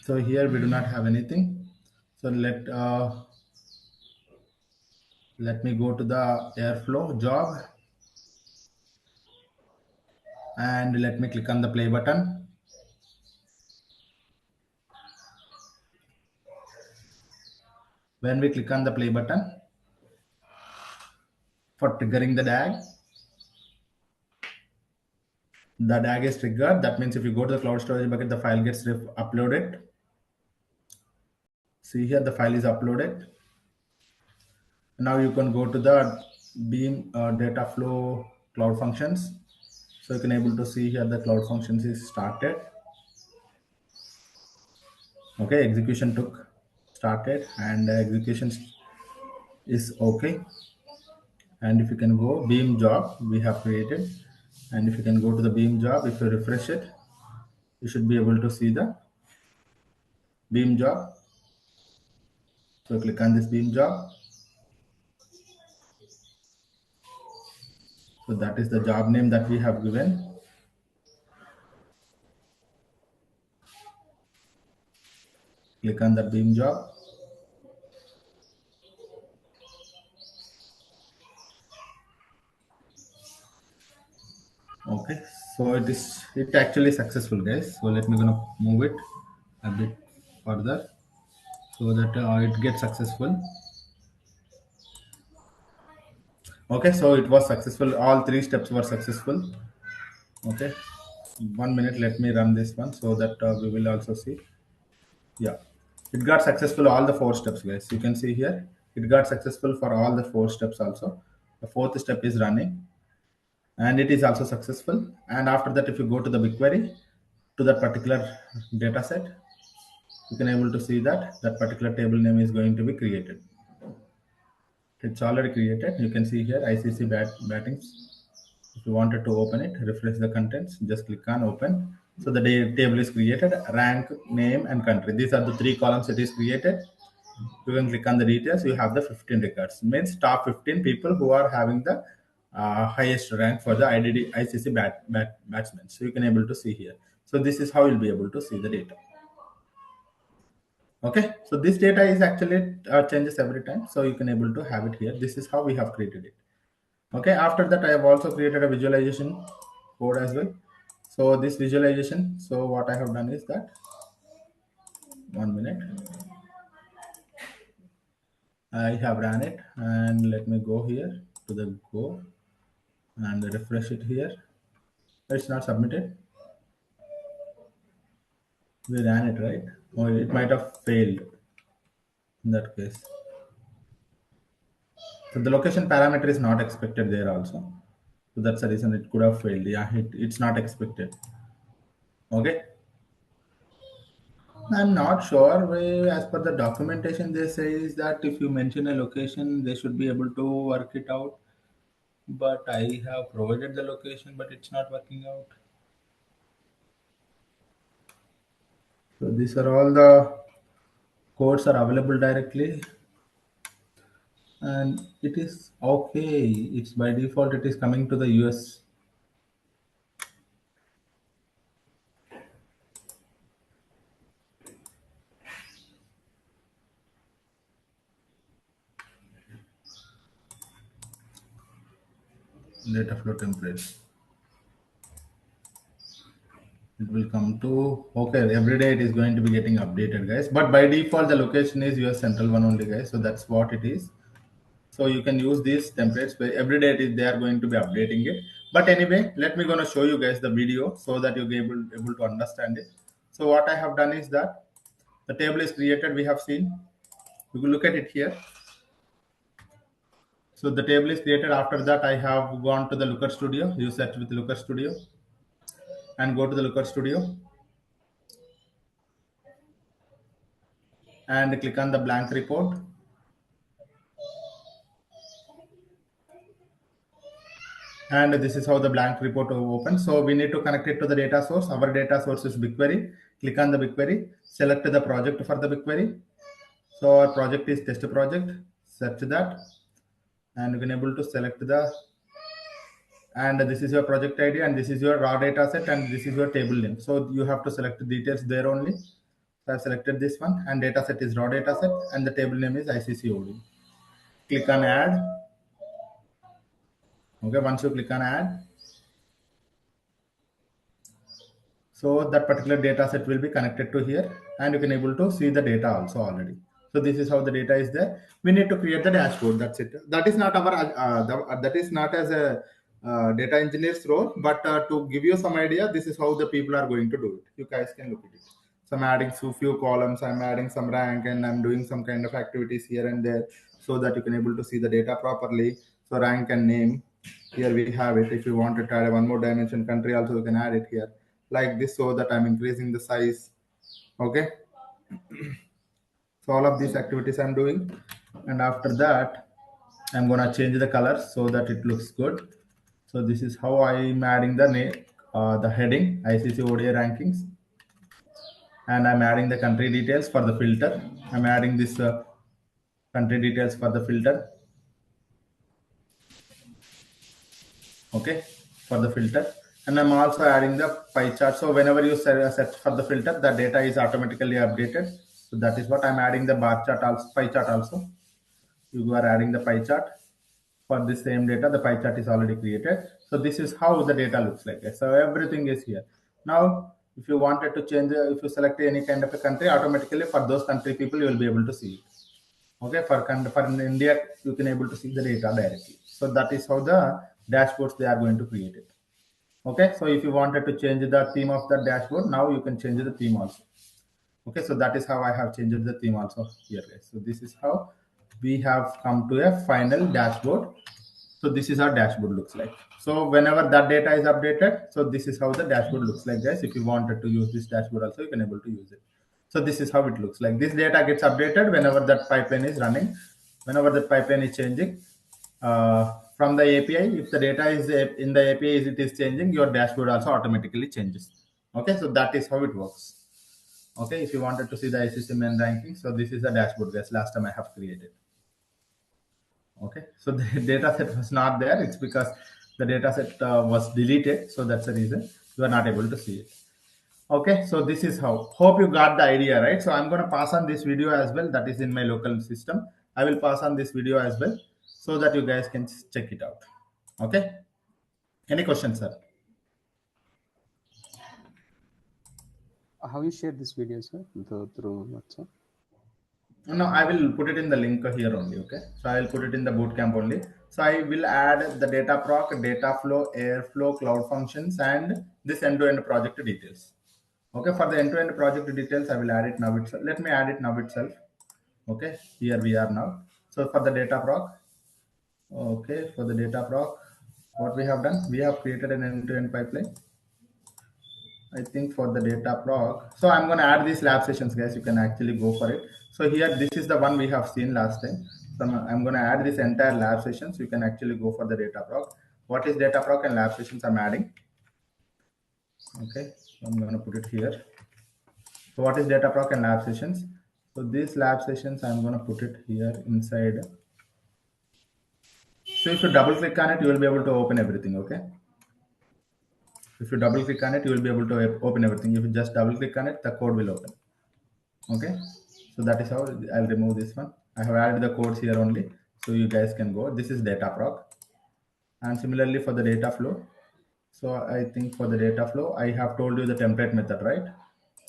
So here we do not have anything. So let me go to the Airflow job, and let me click on the play button. When we click on the play button for triggering the DAG is triggered. That means if you go to the cloud storage bucket, the file gets uploaded. See here, the file is uploaded. Now you can go to the Beam data flow cloud functions. So you can able to see here the cloud functions is started. Okay, execution took started, and execution is okay. And if you can go Beam job we have created, and if you can go to the Beam job, if you refresh it, you should be able to see the Beam job. So click on this Beam job. So that is the job name that we have given. Click on the Beam job. Okay, so it actually successful, guys. So let me gonna move it a bit further so that it gets successful. Okay, so it was successful. All 3 steps were successful. Okay, 1 minute. Let me run this one so that we will also see. Yeah, it got successful all the 4 steps, guys. You can see here it got successful for all the 4 steps also. The 4th step is running and it is also successful. And after that, if you go to the BigQuery to that particular data set, you can able to see that that particular table name is going to be created. It's already created. You can see here ICC battings. If you wanted to open it, refresh the contents, just click on open. So the table is created, rank, name, and country. These are the 3 columns it is created. You can click on the details. You have the 15 records. Means top 15 people who are having the highest rank for the ICC batsmen. So you can able to see here. So this is how you'll be able to see the data. Okay, so this data is actually changes every time. So you can able to have it here. This is how we have created it. Okay, after that I have also created a visualization code as well. So this visualization, so what I have done is that 1 minute, I have ran it and let me go here to the go and refresh it here. It's not submitted. We ran it, right? Or it might have failed in that case. So the location parameter is not expected there also. So that's the reason it could have failed. Yeah, it's not expected. Okay. I'm not sure. As per the documentation, they say is that if you mention a location, they should be able to work it out. But I have provided the location, but it's not working out. So these are all the codes are available directly, and it is okay. It's by default. It is coming to the US. Data flow templates. It will come to okay. Every day it is going to be getting updated, guys. But by default, the location is US Central one only, guys. So that's what it is. So you can use these templates where every day they are going to be updating it. But anyway, let me gonna show you guys the video so that you'll be able to understand it. So what I have done is that the table is created. We have seen. You can look at it here. So the table is created. After that, I have gone to the Looker Studio. You search with Looker Studio and go to the Looker Studio and click on the blank report. And this is how the blank report opens. So we need to connect it to the data source. Our data source is BigQuery. Click on the BigQuery, select the project for the BigQuery. So our project is test project. Search that, and you can able to select the. And this is your project ID, and this is your raw data set, and this is your table name. So you have to select the details there only. So I've selected this one, and data set is raw data set, and the table name is ICCOD. Click on add. Okay, once you click on add, so that particular data set will be connected to here, and you can able to see the data also already. So this is how the data is there. We need to create the dashboard. That's it. That is not our that is not as a data engineer's role, but to give you some idea, this is how the people are going to do it. You guys can look at it. So I'm adding few columns. I'm adding some rank, and I'm doing some kind of activities here and there, so that you can able to see the data properly. So rank and name. Here we have it. If you want to add one more dimension, country also, you can add it here like this, so that I'm increasing the size. Okay, so all of these activities I'm doing, and after that I'm gonna change the color so that it looks good. So this is how I'm adding the heading ICC ODI rankings, and I'm adding the country details for the filter. I'm adding this country details for the filter. Okay, for the filter, and I'm also adding the pie chart. So whenever you set for the filter, the data is automatically updated. So that is what I'm adding the bar chart also, pie chart also. You are adding the pie chart for the same data. The pie chart is already created. So this is how the data looks like. So everything is here. Now, if you wanted to change, if you select any kind of a country, automatically for those country people, you will be able to see it. Okay, for India, you can able to see the data directly. So that is how the dashboards they are going to create it. Okay, so if you wanted to change the theme of the dashboard, now you can change the theme also. Okay, so that is how I have changed the theme also here, guys. So this is how we have come to a final dashboard. So this is how dashboard looks like. So whenever that data is updated, so this is how the dashboard looks like, guys. If you wanted to use this dashboard also, you can able to use it. So this is how it looks like. This data gets updated whenever that pipeline is running, whenever the pipeline is changing from the API. If the data is in the API, it is changing, your dashboard also automatically changes. Okay, so that is how it works. Okay, if you wanted to see the ICCMN ranking, so this is the dashboard, guys. Last time I have created. Okay, so the data set was not there. It's because the data set was deleted, so that's the reason you are not able to see it. Okay, so this is how. Hope you got the idea, right? So I'm going to pass on this video as well. That is in my local system. I will pass on this video as well so that you guys can check it out. Okay, any questions, sir? How you share this video, sir? Through WhatsApp? No, I will put it in the link here only. Okay, so I will put it in the bootcamp only. So I will add the data proc, data flow, airflow, cloud functions, and this end-to-end project details. Okay, for the end-to-end project details, I will add it now itself. Let me add it now itself. Okay, here we are now. So for the data proc, okay, for the data proc, what we have done, we have created an end-to-end pipeline. I think for the data proc, so I'm going to add these lab sessions, guys. You can actually go for it. So here, this is the one we have seen last time. So I'm going to add this entire lab sessions. You can actually go for the data proc. What is data proc and lab sessions I'm adding? Okay, so I'm going to put it here. So what is data proc and lab sessions? So these lab sessions, I'm going to put it here inside. So if you double click on it, you will be able to open everything. Okay. If you double click on it, you will be able to open everything. If you just double click on it, the code will open. Okay. So that is how I'll remove this one. I have added the codes here only. So you guys can go. This is data proc. And similarly for the data flow. So I think for the data flow, I have told you the template method, right?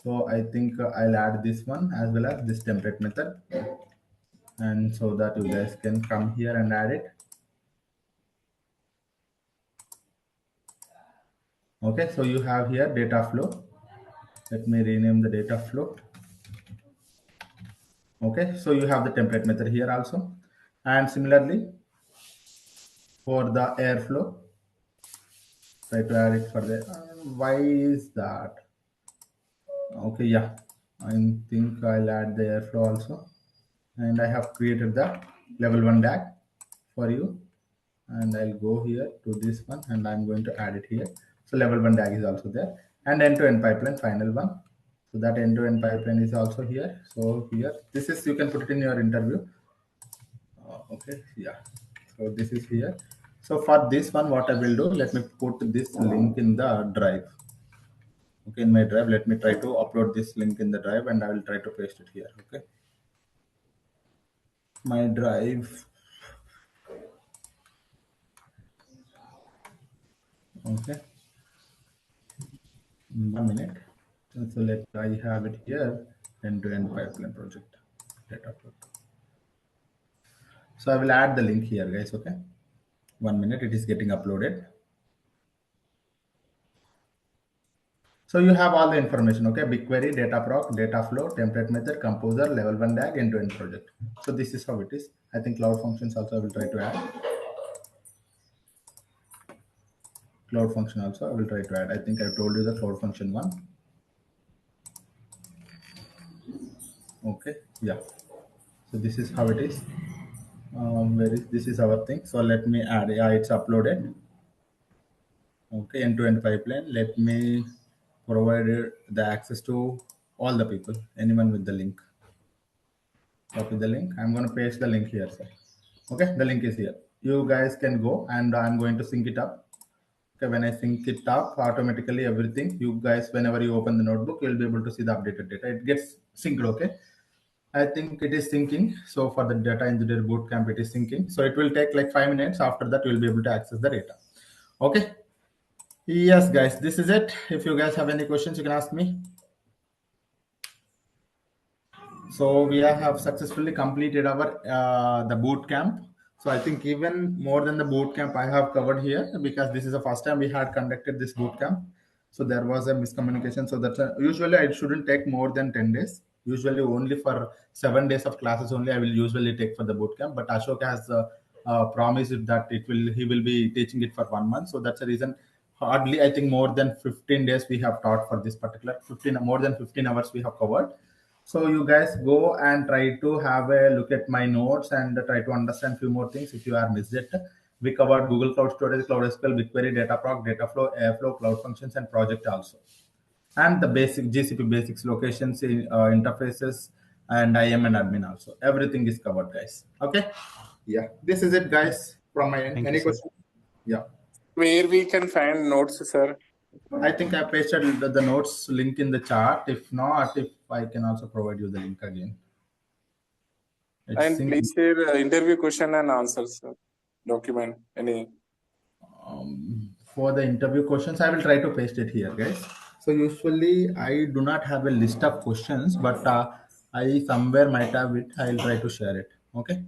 So I think I'll add this one as well as this template method. And so that you guys can come here and add it. Okay, so you have here data flow. Let me rename the data flow. Okay, so you have the template method here also. And similarly for the airflow, try to add it for the why is that? Okay, yeah, I think I'll add the airflow also. And I have created the level 1 DAG for you. And I'll go here to this one and I'm going to add it here. So level 1 DAG is also there. And end-to-end pipeline, final one. So that end-to-end pipeline is also here. So here, this is, you can put it in your interview. Okay, yeah. So this is here. So for this one, what I will do, let me put this link in the drive. Okay, in my drive, let me try to upload this link in the drive and I will try to paste it here. Okay. My drive. Okay. 1 minute. So I have it here, end-to-end pipeline project data flow. So I will add the link here, guys. Okay. 1 minute, it is getting uploaded. So you have all the information. Okay. BigQuery, data proc, data flow, template method, composer, level 1 DAG, end-to-end project. So this is how it is. I think cloud functions also I will try to add. Cloud function also I will try to add. I think I told you the cloud function one. Okay. Yeah. So this is how it is. Where is this is our thing. So let me add. Yeah, it's uploaded. Okay, end-to-end pipeline. Let me provide the access to all the people, anyone with the link. Copy the link. I'm going to paste the link here, sir. Okay, the link is here. You guys can go and I'm going to sync it up. Okay, when I sync it up, automatically everything, you guys, whenever you open the notebook, you'll be able to see the updated data. It gets synced, okay? I think it is syncing. So for the data engineer bootcamp, it is syncing. So it will take like 5 minutes. After that, you'll be able to access the data. Okay. Yes, guys, this is it. If you guys have any questions, you can ask me. So we have successfully completed our the boot camp. So I think even more than the boot camp I have covered here, because this is the first time we had conducted this boot camp. So there was a miscommunication. So that usually it shouldn't take more than 10 days. Usually only for 7 days of classes only I will usually take for the boot camp. But Ashok has promised that he will be teaching it for 1 month. So that's the reason. Hardly I think more than 15 days we have taught for this particular 15 more than 15 hours we have covered. So you guys go and try to have a look at my notes and try to understand few more things if you are missed it. We covered Google Cloud Storage, Cloud SQL, BigQuery, Dataproc, Dataflow, Airflow, Cloud Functions, and Project also. And the basic GCP basics, locations, interfaces, and IAM and admin also. Everything is covered, guys. Okay. Yeah. This is it, guys, from my end. Thank Any you, sir. questions? Yeah. Where we can find notes, sir? I think I pasted the notes link in the chat. If not, if I can also provide you the link again. And please share interview question and answers, sir. Document any. For the interview questions, I will try to paste it here, guys. So usually I do not have a list of questions, but I somewhere might have it. I will try to share it. Okay.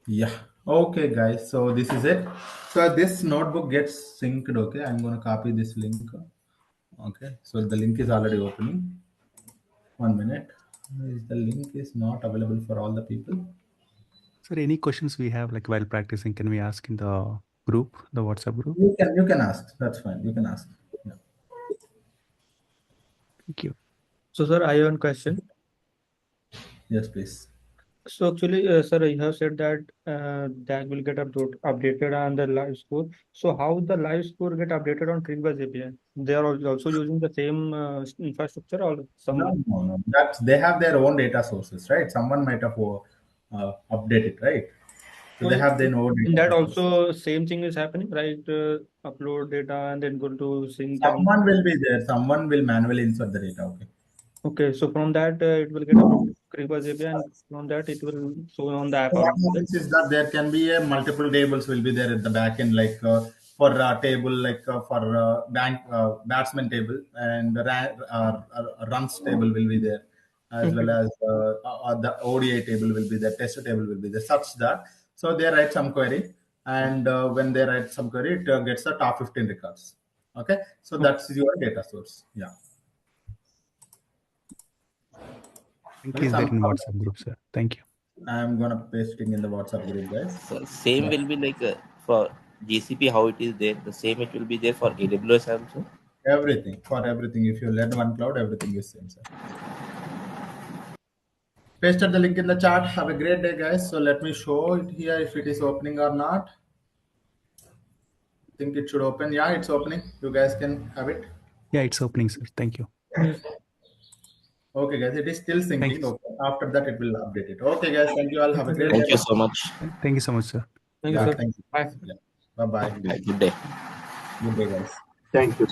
Yeah. Okay, guys. So this is it. So this notebook gets synced. Okay. I'm going to copy this link. Okay. So the link is already opening. 1 minute. The link is not available for all the people. Sir, any questions we have like while practicing, can we ask in the group, the WhatsApp group? You can ask. That's fine. You can ask. Yeah. Thank you. So, sir, I have one question. Yes, please. So actually, sir, you have said that that will get updated on the live score. So how the live score get updated on ClickBuzz API? They are also using the same infrastructure or some? No. That's they have their own data sources, right? Someone might have updated, right? So they have their own In data that sources. also same thing is happening, right? Upload data and then go to sync. Someone will be there. Someone will manually insert the data. Okay. Okay, so from that it will get uploaded to ClickBuzz API, and from that it will show on the app. So what happens is that there can be a multiple tables will be there at the back end, like for a table, like for bank batsman table, and runs table will be there, as well as the ODI table will be there, tester table will be there, such that so they write some query, and when they write some query, it gets the top 15 records. Okay, so that's your data source. Yeah. Link is there in WhatsApp group, sir. Thank you. I'm gonna paste it in the WhatsApp group, guys. So same will be like for GCP how it is there. The same it will be there for AWS also. Everything for everything. If you let one cloud, everything is same, sir. Pasted the link in the chat. Have a great day, guys. So let me show it here if it is opening or not. I think it should open. Yeah, it's opening. You guys can have it. Yeah, it's opening, sir. Thank you. Okay, guys. It is still syncing. Thank you. Okay. After that, it will update it. Okay, guys. Thank you all. Have a great day. Thank you so much. Thank you so much, sir. Thank you, Yeah, sir. thank you. Bye. Yeah. Bye-bye. Good day. Good day, guys. Thank you.